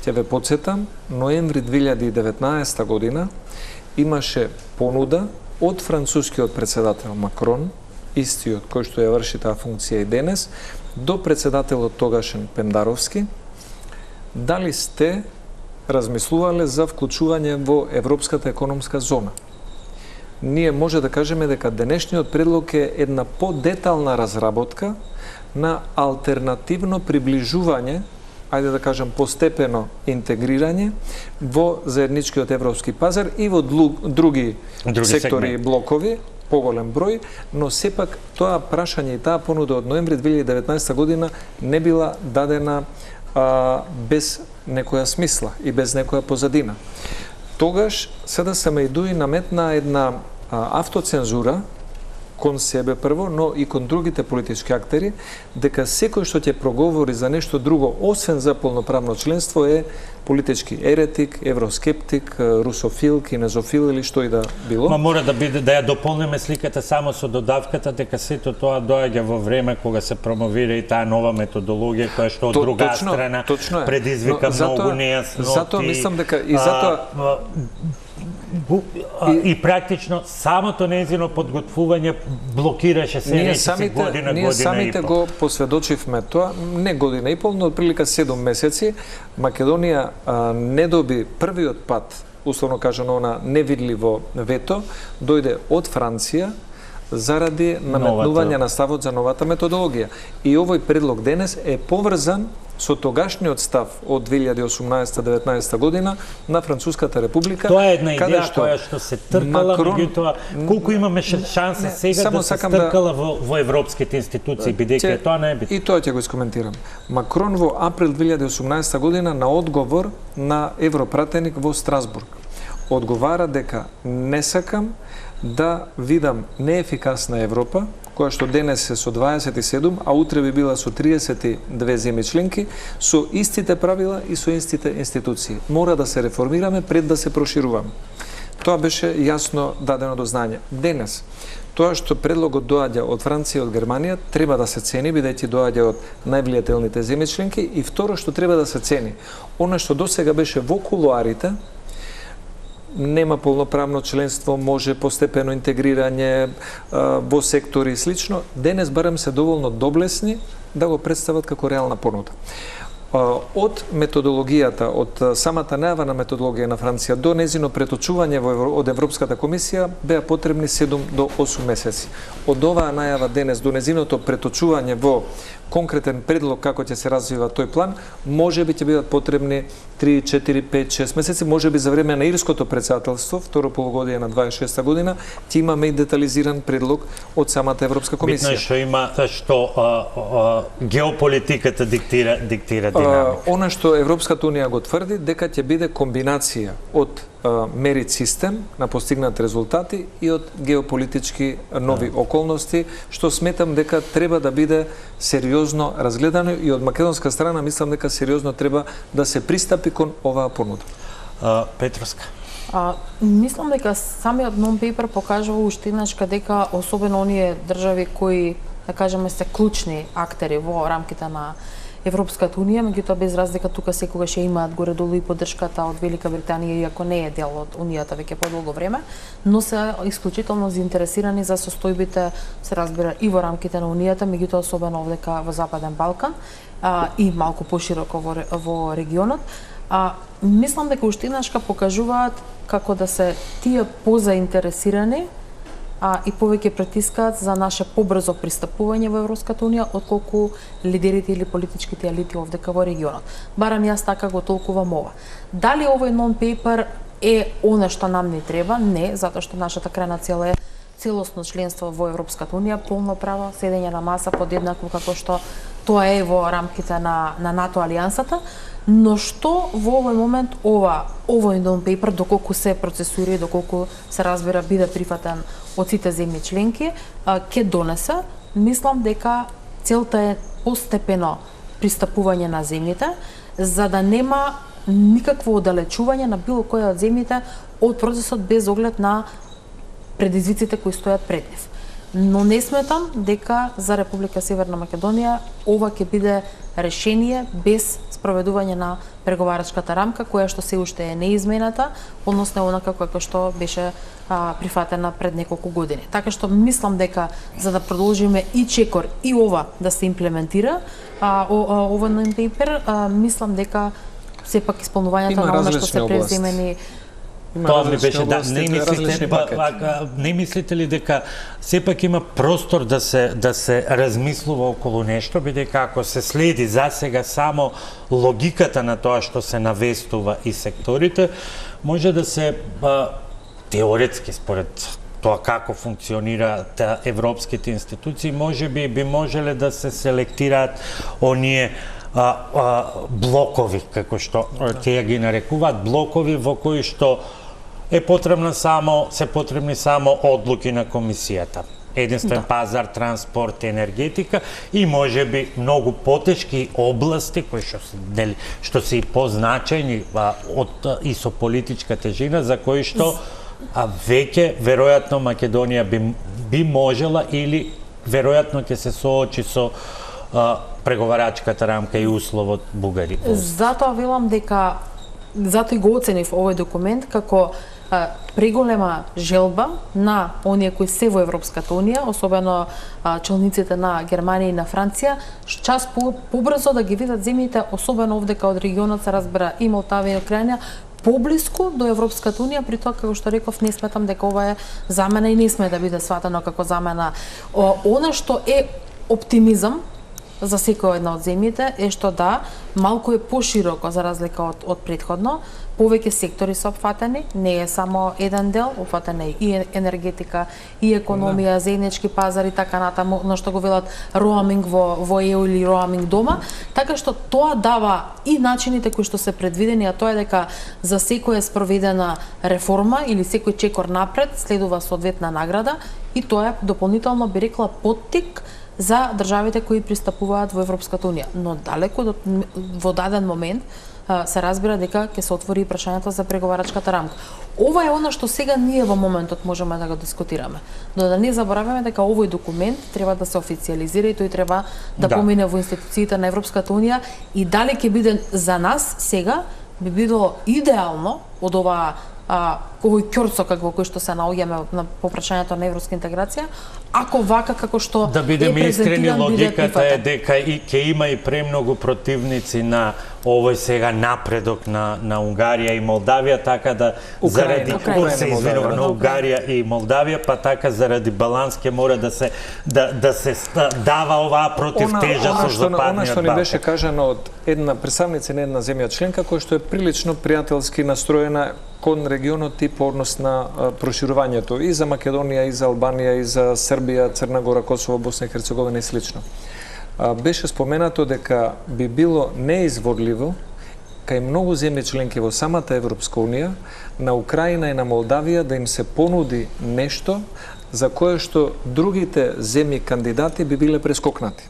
Ќе ве потсетам, ноември 2019 година имаше понуда од францускиот председател Макрон, истиот кој што ја врши таа функција и денес, до председателот тогашен Пендаровски, дали сте размислувале за вклучување во Европската економска зона. ние може да кажеме дека денешниот предлог е една подетална разработка на алтернативно приближување, ајде да кажем постепено интегрирање во заедничкиот европски пазар и во други сектори и блокови, поголем број, но сепак тоа прашање и таа понуда од ноември 2019 година не била дадена без некоја смисла и без некоја позадина. Тогаш СДСМ наметна една автоцензура кон себе прво, но и кон другите политички актери, дека секој што ќе проговори за нешто друго, освен за полноправно членство, е политички еретик, евроскептик, русофил, кинезофил или што и да било. Ма мора да биде да ја дополниме сликата само со додавката дека сето тоа доаѓа во време кога се промовира и таа нова методологија која што од друга страна предизвика многу нејасноти. Затоа мислам дека и затоа и практично самото нејзино подготвување блокираше се речиси година Ние самите и пол. го посведочивме тоа, не година и пол, но отприлика 7 месеци. Македонија не доби првиот пат, условно кажано, на невидливо вето, дојде од Франција заради наметнување на ставот за новата методологија. И овој предлог денес е поврзан со тогашниот став од 2018-19 година на Француската република. Тоа е една идеја која што се тркала, меѓутоа колку имаме шанса сега да се тркала во европските институции, бидејќи тоа не е битно. И тоа ќе го искоментирам. Макрон во април 2018 година на одговор на европратеник во Страсбург одговара дека не сакам да видам неефикасна Европа, која што денес е со 27, а утре би била со 32 земји членки, со истите правила и со истите институции. Мора да се реформираме пред да се прошируваме. Тоа беше јасно дадено до знање. Денес, тоа што предлогот доаѓа од Франција и од Германија, треба да се цени, бидејќи доаѓа од највлијателните земји членки, и второ што треба да се цени, она што досега беше во кулоарите, нема полноправно членство, може постепено интегрирање во сектори и слично, денес барем се доволно доблесни да го представат како реална понуда. Од методологијата, од самата најава на методологија на Франција до незино преточување од Европската комисија беа потребни 7 до 8 месеци. Од оваа најава денес до незиното преточување во конкретен предлог како ќе се развива тој план, може би ќе бидат потребни 3, 4, 5, 6 месеци, може би за време на ирското председателство, второ полугодие на 26 година, ќе имаме и детализиран предлог од самата Европска комисија. Битно е што има геополитиката диктира динамика. Она што Европската унија го тврди, дека ќе биде комбинација од мерит систем на постигнат резултати и од геополитички нови околности, што сметам дека треба да биде сериозно разгледано и од македонска страна мислам дека сериозно треба да се пристапи кон оваа понуда. Петровска. Мислам дека самиот non-paper покажува уште еднаш дека особено оние држави кои, да кажеме, се клучни актери во рамките на Европската унија, меѓутоа без разлика тука секогаш ја имаат горе-долу и поддршката од Велика Британија, иако не е дел од унијата веќе подолго време, но се исклучително заинтересирани за состојбите, се разбира, и во рамките на унијата, меѓутоа особено овдека во Западен Балкан и малку пошироко во регионот. Мислам дека уште еднашка покажуваат како да се тие позаинтересирани и повеќе притискаат за наше побрзо пристапување во Европската унија отколку лидерите или политичките елити овдека во регионот. Барам јас така го толкувам ова. Дали овој non-paper е она што нам ни треба? Не, затоа што нашата крајна цел е целосно членство во Европската унија, полноправно седење на маса подеднакво како што тоа е во рамките на НАТО алијансата, но што во овој момент овој non-paper, доколку се процесуира и доколку се разбира биде прифатен од сите земји членки, ќе донесе, мислам дека целта е постепено пристапување на земјите, за да нема никакво оддалечување на било која од земјите од процесот без оглед на предизвиците кои стојат пред нив. Но не сметам дека за Република Северна Македонија ова ќе биде решение без спроведување на преговарачката рамка, која што се уште е неизмената, односно онака како што беше прифатена пред неколку години. Така што мислам дека за да продолжиме и чекор и ова да се имплементира, ова non-paper, мислам дека сепак исполнувањето на она што се преземени Тоа ми беше, да, не мислите ли дека сепак има простор да се размислува околу нешто, бидејќи ако се следи засега само логиката на тоа што се навестува и секторите, може да се теоретски според тоа како функционираат европските институции, можеби би можеле да се селектираат оние блокови, како што тие ги нарекуваат, блокови во кои што се потребни само одлуки на комисијата. Единствен пазар, транспорт, енергетика и можеби многу потешки области кои што се и позначајни и со политичка тежина, за кои што веќе веројатно Македонија би можела или веројатно ќе се соочи со преговарачката рамка и условот Бугари. Затоа велам дека затоа и го оценив овој документ како преголема желба на оние кои се во Европската унија, особено челниците на Германија и на Франција, час побрзо да ги видат земјите, особено овдека од регионот се разбира и Молдавија и Украина, поблиску до Европската унија, при тоа како што реков, не сметам дека ова е замена и не сме да биде сватено како замена. Она што е оптимизам за секоја една од земјите е што да, малку е пошироко за разлика од претходно, повеќе сектори се опфатени, не е само еден дел, опфатена е и енергетика, и економија, заеднички пазар и така натаму, но што го велат роаминг во ЕУ или роаминг дома, така што тоа дава и начините кои што се предвидени, а тоа е дека за секоја спроведена реформа или секој чекор напред следува соодветна награда и тоа е дополнително би рекла поттик за државите кои пристапуваат во Европската унија. Но далеко во даден момент се разбира дека ќе се отвори прашањето за преговарачката рамка. Ова е она што сега ние во моментот можеме да го дискутираме. Но да не забораваме дека овој документ треба да се официјализира и тој треба да помине во институциите на Европската унија и дали ќе биде за нас сега би било идеално од оваа овој ќорцок во кој што се наоѓаме на попрашањето на европска интеграција, ако вака како што да бидеме искрени, логиката е дека и ќе има и премногу противници на овој сега напредок на Унгарија и Молдавија, така да заради на Унгарија и Молдавија, па така заради баланс ќе мора да се дава оваа противтежа со западниот Она што ни беше кажано од една представница на една земја членка која што е прилично пријателски настроена кон регионот и по однос на проширувањето и за Македонија, и за Албанија, и за Србија, Црна Гора, Косово, Босна и Херцеговина и слично. Беше споменато дека би било неизводливо кај многу земји членки во самата Европска унија, на Украина и на Молдавија да им се понуди нешто за кое што другите земји кандидати би биле прескокнати.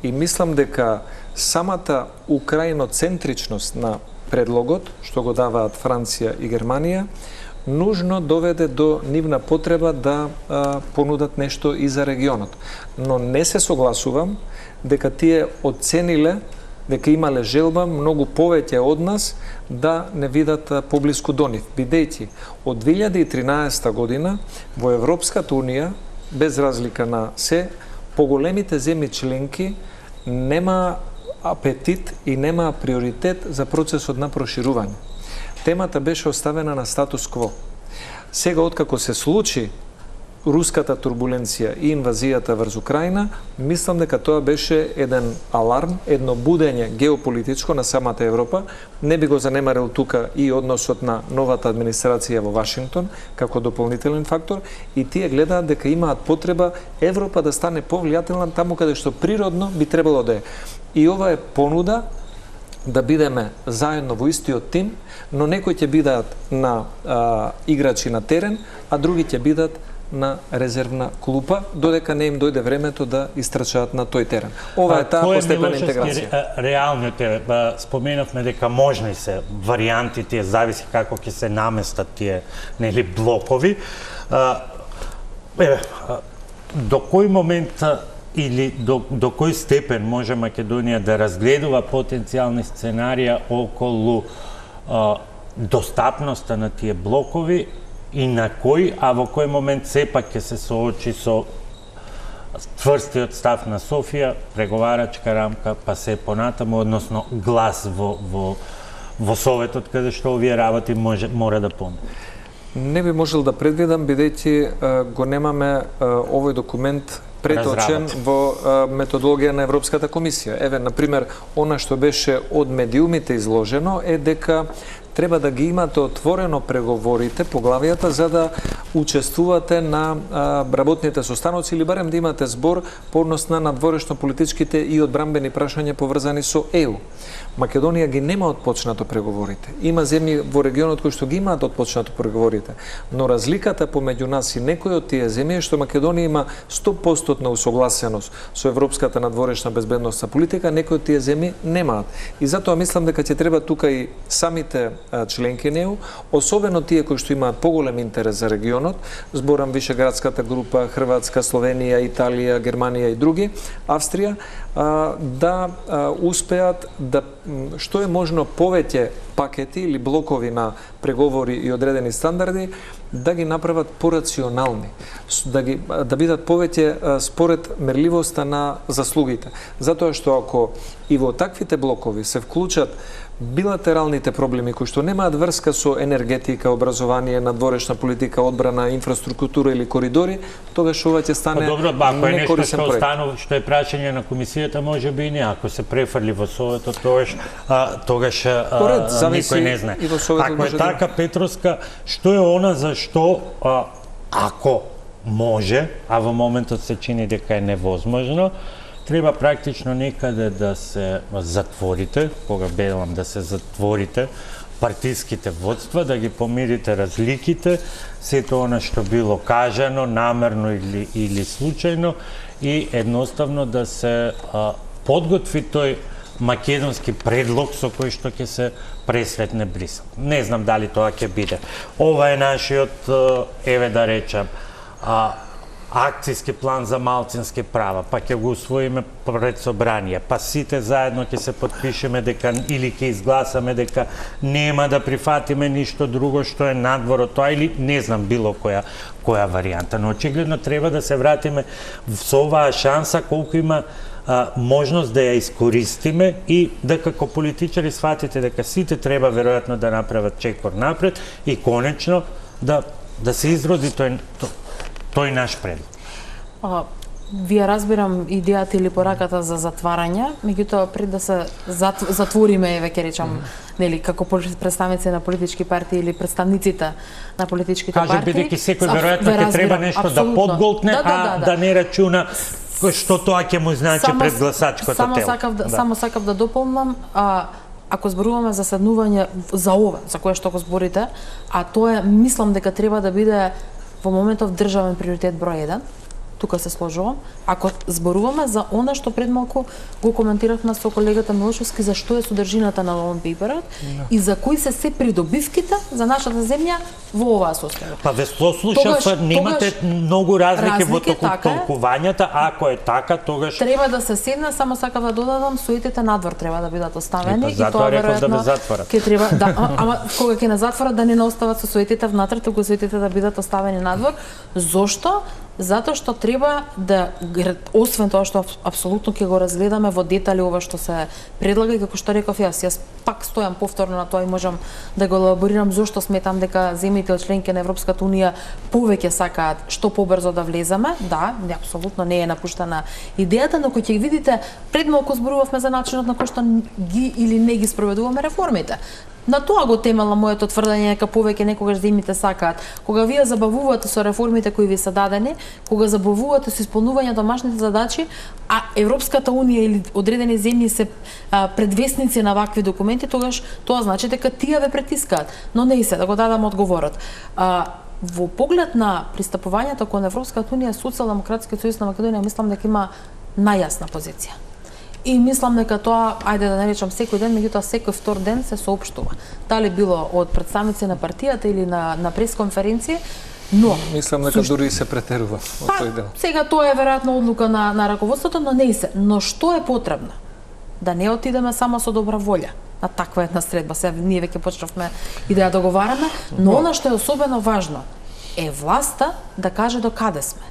И мислам дека самата украиноцентричност на предлогот, што го даваат Франција и Германија, нужно доведе до нивна потреба да понудат нешто и за регионот. Но не се согласувам дека тие оцениле дека имале желба многу повеќе од нас да не видат поблиску до нив. Бидејќи од 2013 година во Европската унија, без разлика на се, поголемите земји членки нема апетит и нема приоритет за процесот на проширување. Темата беше оставена на статус кво. Сега, откако се случи руската турбуленција и инвазијата врз Украина, мислам дека тоа беше еден аларм, едно будење геополитичко на самата Европа. Не би го занемарил тука и односот на новата администрација во Вашингтон како дополнителен фактор и тие гледаат дека имаат потреба Европа да стане повлијателна таму каде што природно би требало да е. И ова е понуда да бидеме заедно во истиот тим, но некои ќе бидат на играчи на терен, а други ќе бидат на резервна клупа, додека не им дојде времето да истрчаат на тој терен. Ова е таа постепена интеграција. Реалниот е, споменавме дека можни се варијанти, тие зависи како ќе се наместат тие блокови. До кој момент или до кој степен може Македонија да разгледува потенцијални сценарија околу достапноста на тие блокови и на кој, а во кој момент сепак ќе се соочи со тврстиот став на Софија, преговарачка рамка, па се понатаму, односно глас во во Советот каде што овие работи мора да помне? Не би можел да предвидам, бидејќи го немаме овој документ преточен во методологија на Европската комисија. Еве, например, она што беше од медиумите изложено е дека треба да ги имате отворено преговорите, поглавијата, за да учествувате на работните состаноци или барем да имате збор по однос на надворешно политичките и одбранбени прашања поврзани со ЕУ. Македонија ги нема отпочнато преговорите. Има земји во регионот кои што ги имаат отпочнато преговорите, но разликата помеѓу нас и некои од тие земји е што Македонија има 100% усогласеност со европската надворешна безбедносна политика, некои од тие земји немаат. И затоа мислам дека ќе треба тука и самите членки НЕУ, особено тие кои што имаат поголем интерес за регионот, зборам Вишеградската група, Хрватска, Словенија, Италија, Германија и други, Австрија, да успеат да што е можно повеќе пакети или блокови на преговори и одредени стандарди да ги направат порационални, да бидат повеќе според мерливоста на заслугите. Затоа што ако и во таквите блокови се вклучат билатералните проблеми кои што немаат врска со енергетика, образование, надворешна политика, одбрана, инфраструктура или коридори, тогаш ова ќе стане некорисен проект. Добро, што е прашање на комисијата, може би и не, ако се префрли во Советот, тогаш никој не знае. Ако е така, Петровска, што е она за што ако може, а во моментот се чини дека е невозможно, треба практично некаде да се затворите, кога белам да се затворите, партиските водства, да ги помирите разликите, сето она што било кажано, намерно или случајно, и едноставно да се подготви тој македонски предлог со кој што ќе се пресретне Брисел. Не знам дали тоа ќе биде. Ова е нашиот, еве да речам, акцијски план за малцински права, па ќе го усвоиме пред собрание, па сите заедно ќе се потпишеме дека или ќе изгласаме дека нема да прифатиме ништо друго што е надвор од тоа, или не знам било која варијанта, но очигледно треба да се вратиме со оваа шанса колку има можност да ја искористиме и да како политичари сватите дека сите треба веројатно да направат чекор напред и конечно да се изроди тој наш предлог. Вие разбирам идејата или пораката за затварање, меѓутоа пред да се затвориме, еве ќе речам, нели како представници на политички партии или представниците на политичките партии. Кажа бидејќи секој веројатно ќе треба нешто да подголтне, да не рачуна што тоа ќе му значи пред гласачкото тело. Само сакав да дополнам, ако зборуваме за седнување за ова, за кое што го зборите, а тоа мислам дека треба да биде во моментов државен приоритет број 1, тука се сложувам. Ако зборуваме за она што пред малку го коментиравме со колегата Милошевски, за што е содржината на Лон Пейперот и за кои се придобивките за нашата земја во оваа состојба. Па ве слушав, немате многу разлики во толкувањата, ако е така, тогаш треба да се седне, само сакав да додадам, соетите надвор треба да бидат оставени и тоа веројатно ќе треба ама кога ќе на затворат да не остават со соетите внатре, туку соетите да бидат оставени надвор. Зошто? Затоа што треба да, освен тоа што апсолутно ќе го разгледаме во детали ова што се предлага, и како што реков јас пак стојам повторно на тоа и можам да го елаборирам зошто сметам дека земјите од членки на Европската унија повеќе сакаат што побрзо да влеземе. Да, апсолутно не е напуштена идејата, но кога ќе видите, пред малку зборувавме за начинот на кој што ги или не ги спроведуваме реформите. На тоа го темела моето тврдење дека повеќе некогаш земјите сакаат. Кога вие забавувате со реформите кои ви се дадени, кога забавувате со исполнување домашните задачи, а Европската унија или одредени земји се предвесници на вакви документи, тогаш тоа значи дека тие ве притискаат. Но не и се, да го дадам одговорот. Во поглед на пристапувањето кон Европската унија, Социјалдемократскиот сојуз на Македонија мислам дека има најјасна позиција. И мислам дека тоа, ајде да не речам секој ден, меѓутоа секој втор ден се соопштува. Дали било од представници на партијата или на пресконференција, но мислам дека дури се претерува од тој дел. Сега тоа е веројатно одлука на раководството, но не и се. Но што е потребно? Да не отидеме само со добра волја на таква една средба. Сега ние веќе почнавме и да ја договараме, но она што е особено важно е власта да каже до каде сме.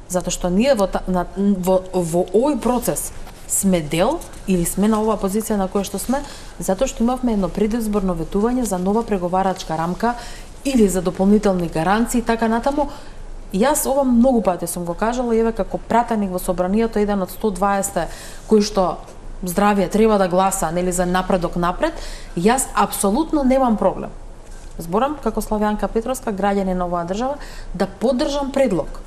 Затоа што ние во овој процес сме дел или сме на оваа позиција на која што сме, затоа што имавме едно предизборно ветување за нова преговарачка рамка или за дополнителни гаранции и така натаму. Јас ова многу пати сум го кажала, еве како пратеник во собранието, еден од 120 кои што здравје треба да гласа, нели, за напредок напред, јас апсолутно немам проблем. Зборам како Славјанка Петровска, граѓани на оваа држава, да поддржам предлог.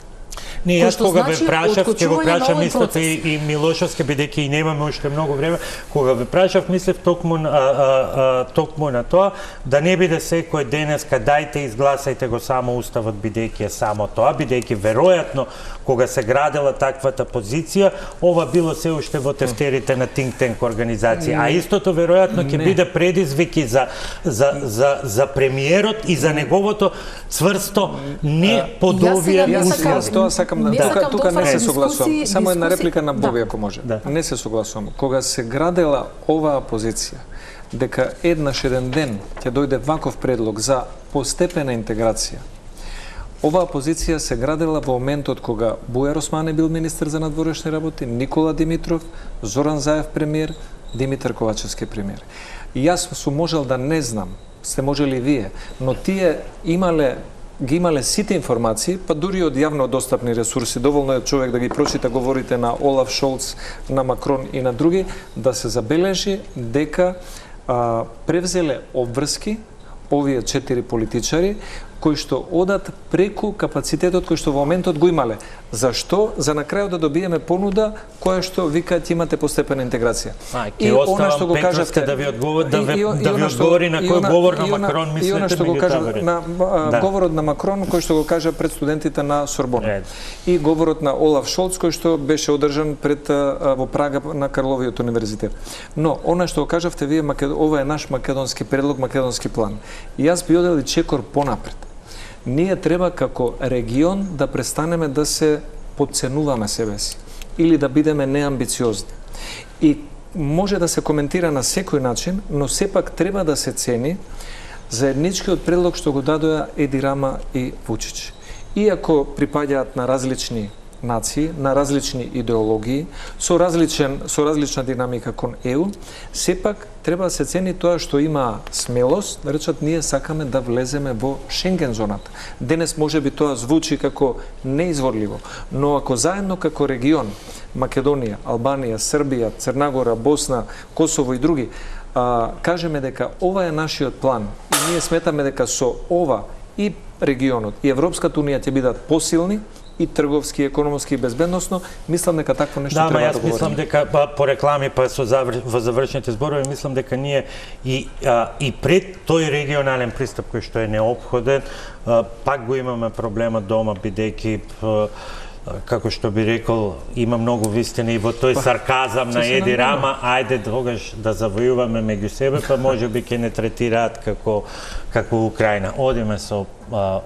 Не, јас кога ве значи прашав, ќе го откочување на прашам овој истото процес. и Милошовски, бидејќи и немаме уште многу време, кога ве прашав, мислев токму на тоа, да не биде секој денеска дајте изгласајте го само уставот, бидејќи е само тоа, бидејќи веројатно кога се градела таквата позиција, ова било се уште во тефтерите на think tank организација, а истото веројатно ќе биде предизвики за премиерот и за неговото цврсто не под овие Јас тоа сакам да тука не се согласувам. Само една реплика на Боби ако може. Да. Не се согласувам. Кога се градела оваа позиција дека еден ден ќе дојде ваков предлог за постепена интеграција. Оваа позиција се градела во моментот кога Бујар Османи бил министер за надворешни работи, Никола Димитров, Зоран Заев премиер, Димитар Ковачевски премиер. И јас сум можел да не знам, сте можели вие, но тие ги имале сите информации, па дури од јавно достапни ресурси, доволно е човек да ги прочита говорите на Олаф Шолц, на Макрон и на други, да се забележи дека превзеле обврски овие 4 политичари кои што одат преку капацитетот кој што во моментот го имале. Зашто? За на крајот да добиеме понуда која што викаат имате постепена интеграција. И она што го кажавте да ви одговори на кој говор на Макрон мислите. И она што го кажа на говорот на Макрон кој што го кажа пред студентите на Сорбона. И говорот на Олаф Шолц кој што беше одржан пред во Прага на Карловиот универзитет. Но она што го кажавте вие, ова е наш македонски предлог, македонски план. И јас би одел и чекор понапред. Ние треба како регион да престанеме да се подценуваме себе си или да бидеме неамбициозни. И може да се коментира на секој начин, но сепак треба да се цени заедничкиот предлог што го дадоа Еди Рама и Вучич. Иако припаѓаат на различни нации, на различни идеологии, со различна динамика кон ЕУ, сепак треба да се цени тоа што има смелост, да речат ние сакаме да влеземе во Шенген зоната. Денес може би тоа звучи како неизворливо, но ако заедно како регион, Македонија, Албанија, Србија, Црнагора, Босна, Косово и други, кажеме дека ова е нашиот план и ние сметаме дека со ова и регионот и Европската унија ќе бидат посилни, и трговски, економски и безбедносно, мислам дека такво нешто треба да говориме. Јас мислам дека по реклами па во завршените зборови мислам дека ние и пред тој регионален пристап кој што е неопходен, пак го имаме проблемот дома бидејќи како што би рекол, има многу вистина и во тој сарказам на Еди Рама, ајде тогаш да завојуваме меѓу себе, па можеби ќе не третираат како Украина. Одиме со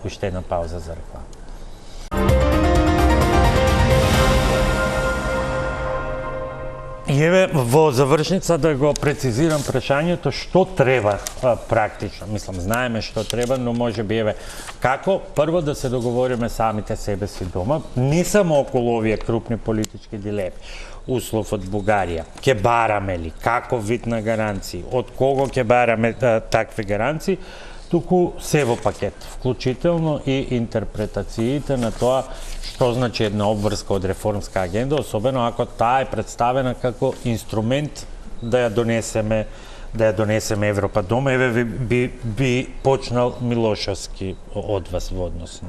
уште една пауза за реклама. И еве во завршница да го прецизирам прашањето што треба практично. Мислам, знаеме што треба, но може би еве како прво да се договориме самите себе си дома, не само околу овие крупни политички дилеми. Услов од Бугарија, ќе бараме ли, каков вид на гаранции, од кого ќе бараме такви гаранции, туку се во пакет, вклучително и интерпретациите на тоа што значи една обврска од реформска агенда, особено ако таа е представена како инструмент да ја донесеме Европа дома. Еве би почнал Милошовски од вас во однос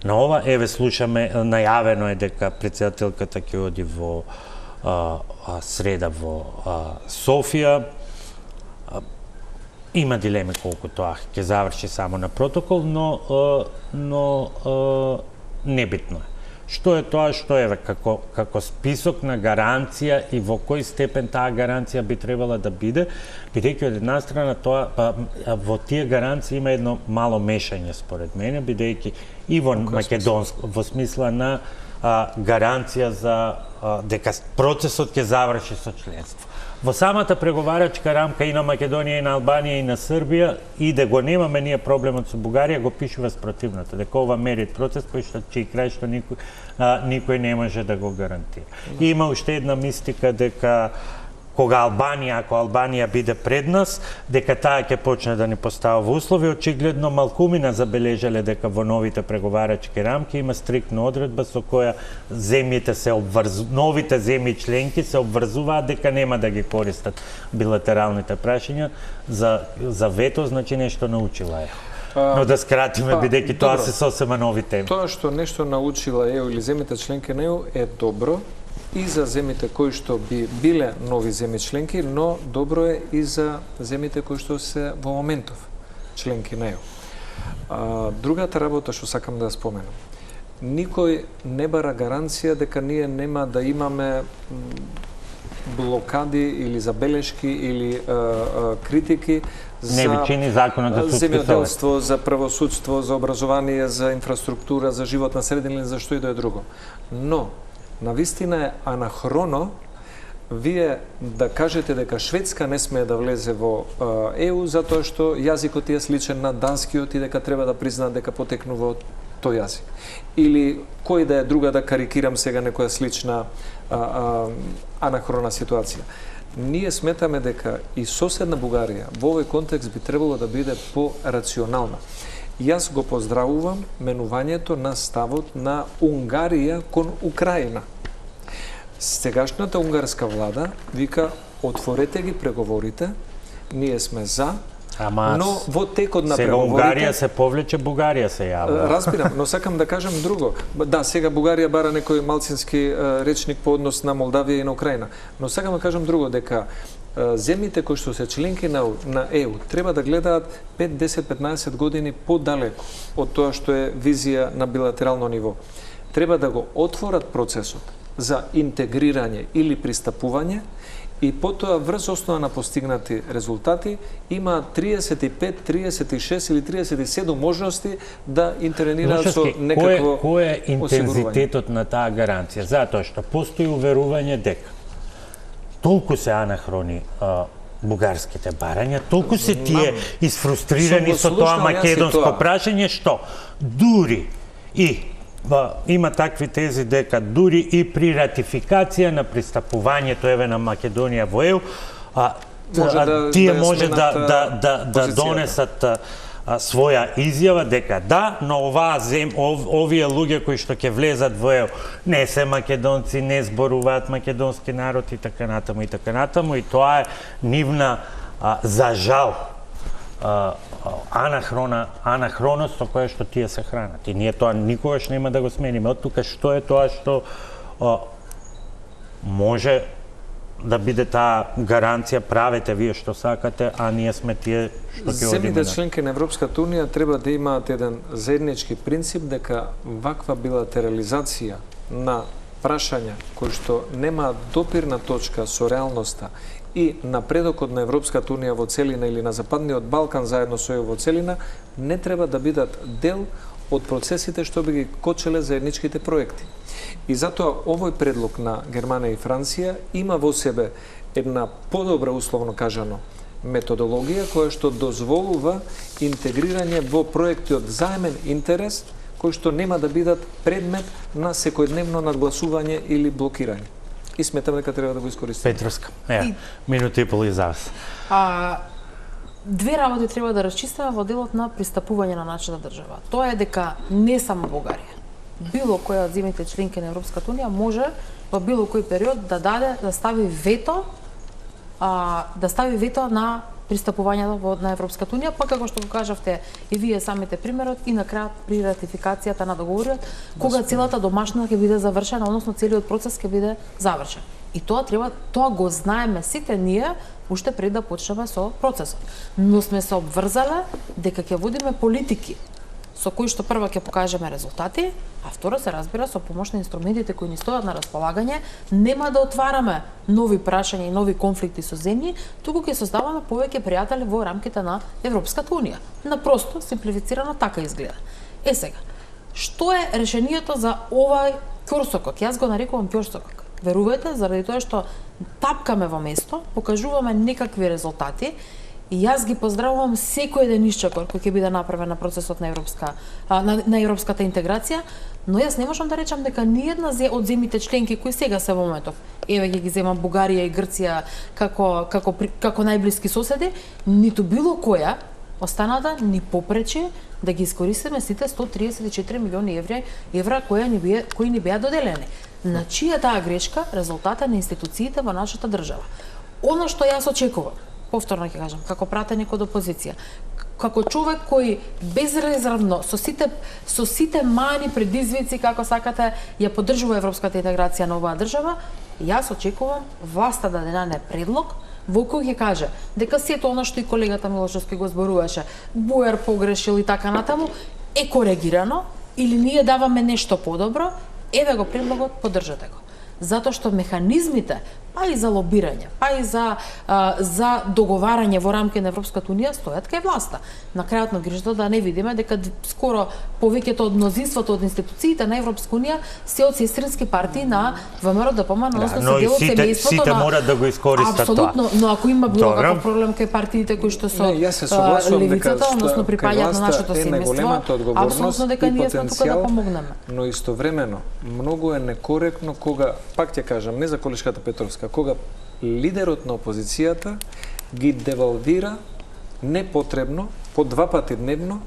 на ова. Еве слушаме, најавено е дека претседателката ќе оди во среда во Софија. Има дилеми колку тоа ќе заврши само на протокол, но небитно е. Што е тоа, што е како список на гаранција и во кој степен таа гаранција би требала да биде, бидејќи од една страна тоа во тие гаранции има едно мало мешање според мене, бидејќи и во македонско во смисла на гаранција за дека процесот ќе заврши со членство. Во самата преговарачка рамка и на Македонија, и на Албанија, и на Србија, и да го немаме ние проблемот со Бугарија, го пишува спротивното, дека ова мерит процес кој што чиј крај што никој не може да го гарантира. И има уште една мистика дека кога ако Албанија биде пред нас, дека таа ќе почне да ни поставува услови. Очигледно малкумина забележале дека во новите преговарачки рамки има стриктна одредба со која земјите новите земји членки се обврзуваат дека нема да ги користат билатералните прашања за вето, значи нешто научила е. Но да скратиме, бидејќи тоа се сосема нови теми. Тоа што нешто научила ЕУ или земјите членки на ЕУ е добро и за земјите кои што би биле нови земји членки, но добро е и за земјите кои што се во моментов членки на ЕУ. Другата работа што сакам да споменам. Никој не бара гаранција дека ние нема да имаме блокади или забелешки или критики за земјоделство, за правосудство, за образование, за инфраструктура, за животна средина или за што и да е друго. Но навистина е анахроно вие да кажете дека Шведска не смее да влезе во ЕУ затоа што јазикот е сличен на данскиот и дека треба да признаат дека потекнува од тој јазик. Или кој да е друга, да карикирам сега некоја слична анахрона ситуација. Ние сметаме дека и соседна Бугарија во овој контекст би требало да биде по-рационална. Јас го поздравувам менувањето на ставот на Унгарија кон Украина. Сегашната унгарска влада вика отворете ги преговорите, ние сме за, но во текот на преговорите... Сега Унгарија се повлече, Бугарија се јавува. Разбирам, но сакам да кажам друго. Да, сега Бугарија бара некој малцински речник по однос на Молдавија и на Украина. Но сакам да кажам друго, дека земјите кои што се членки на ЕУ треба да гледаат 5, 10, 15 години подалеку од тоа што е визија на билатерално ниво. Треба да го отворат процесот за интегрирање или пристапување и потоа врз основа на постигнати резултати има 35, 36 или 37 можности да интервенираат со некакво осигурување. Кој е интензитетот на таа гаранција? Затоа што постои уверување дека толку се анахрони бугарските барања, толку се тие изфрустрирани со тоа македонско прашање, што дури и има такви тези дека дури и при ратификација на пристапувањето еве на Македонија во ЕУ, тие може да донесат своја изјава дека да, но овие луѓе кои што ќе влезат во ЕУ не се македонци, не зборуваат македонски народ и така натаму, и тоа е нивна за жал анахроност со која што тие се хранат. И ние тоа никогаш нема да го смениме. Од тука што е тоа што може да биде таа гаранција, правете вие што сакате, а ние сме тие што ќе одиме. Земјите членки на Европската унија треба да имаат еден заеднички принцип дека ваква билатерализација на прашања кои што нема допирна точка со реалноста и напредокот на Европската унија во целина или на Западниот Балкан заедно со ЕУ во целина не треба да бидат дел од процесите што би ги кочеле заедничките проекти. И затоа овој предлог на Германија и Франција има во себе една подобра, условно кажано, методологија која што дозволува интегрирање во проекти од заемен интерес кои што нема да бидат предмет на секојдневно надгласување или блокирање. И сметам дека треба да го искористиме. Петровска, минута и пол за вас. Две работи треба да расчистиме во делот на пристапување на нашата држава. Тоа е дека не само Бугарија, било која од земјите членки на Европската унија може во било кој период да стави вето на пристапувањето на Европската унија, па како што го кажавте и вие самите примерот и на крајот при ратификацијата на договорот, кога целата домашна ќе биде завршена, односно целиот процес ќе биде завршен. И тоа го знаеме сите ние уште пред да почнеме со процесот. Но сме се обврзале дека ќе водиме политики со кои што прво ќе покажеме резултати, а второ се разбира со помош на инструментите кои ни стојат на располагање, нема да отвараме нови прашања и нови конфликти со земји, туку ќе создаваме повеќе пријатели во рамките на Европската унија. Напросто, симплифицирано така изгледа. Сега, што е решението за овај ќорсокок? Јас го нарекувам ќорсокок. Верувајте, заради тоа што тапкаме во место, покажуваме некакви резултати. И јас ги поздравувам секој еден исчекор кој ќе биде направен на процесот на европската интеграција, но јас не можам да речам дека ниедна од земјите членки кои сега се во моментов, еве ги земам Бугарија и Грција како најблиски соседи, ниту било која останата ни попречи да ги искористиме сите 134 милиони евра кои ни беа доделени. На чија таа грешка резултата на институциите во нашата држава. Она што јас очекувам, повторно ќе кажам, како пратеник од опозиција, како човек кој безрезервно со сите мани предизвици како сакате ја поддржува европската интеграција на оваа држава, јас очекувам власта да даде предлог во кој ќе каже дека сето она што и колегата Милошевски го зборуваше, Буер погрешил и така натаму, е коригирано или ние даваме нешто подобро, еве го предлогот, поддржате го. Затоа што механизмите, па и за лобирање, па и за договарање во рамки на Европската унија стојат кај власта. На крајот на грижата да не видиме дека скоро повеќето од мнозинството од институциите на Европска унија се од сестрински партии на ВМРО ДПМН, односно се дел од семејството на... Сите морат да го искористат тоа. Апсолутно, но ако има било каков проблем кај партиите кои што со левицата, односно припаѓаат на нашето семејство, апсолутно дека ние сме тука да помогнеме. Но истовремено, многу е некоректно кога, пак ќе кажам, не за колешката Петровска, кога лидерот на опозицијата ги девалвира непотребно, по 2 пати дневно,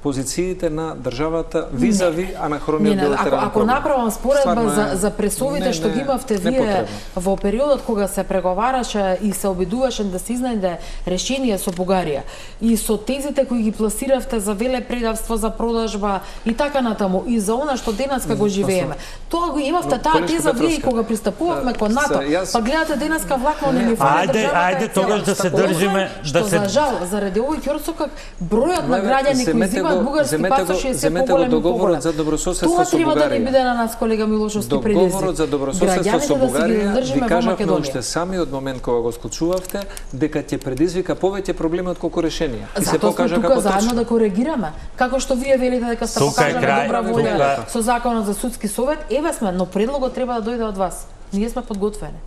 позициите на државата визави анахронија билатерален Ако направам споредба за пресовите што ги имавте вие во периодот кога се преговараше и се обидуваше да се изнајде решение со Бугарија и со тезите кои ги пласиравте за велепредавство, за продажба и така натаму, и за она што денеска го живееме. Тоа го имавте таа теза вие кога пристапувавме кон НАТО. Па гледате денеска влакно не ни фали државата. Ајде тогаш да се држиме, да се за жал заради овој ќорсокак бројот на граѓани кои бугарски пасоши е се поголем и поголем. За добрососедство со Бугарија. Тоа треба да ни биде на нас, колега Милошевски, предизвик. Договорот за добрососедство со Бугарија, ви кажавме уште самиот момент кога го склучувавте, дека ќе предизвика повеќе проблеми отколку решенија. И се покажа како заедно да коригираме. Како што вие велите дека сте покажале добра волја со законот за судски совет, еве сме, но предлогот треба да дојде од вас. Ние сме подготвени.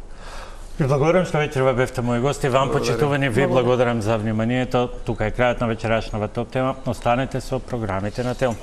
Ви благодарам што вечерва бевте мои гости. Вам почитувани, ви благодарам за вниманието. Тука е крајот на вечерашната топ тема. Останете со програмите на Телма.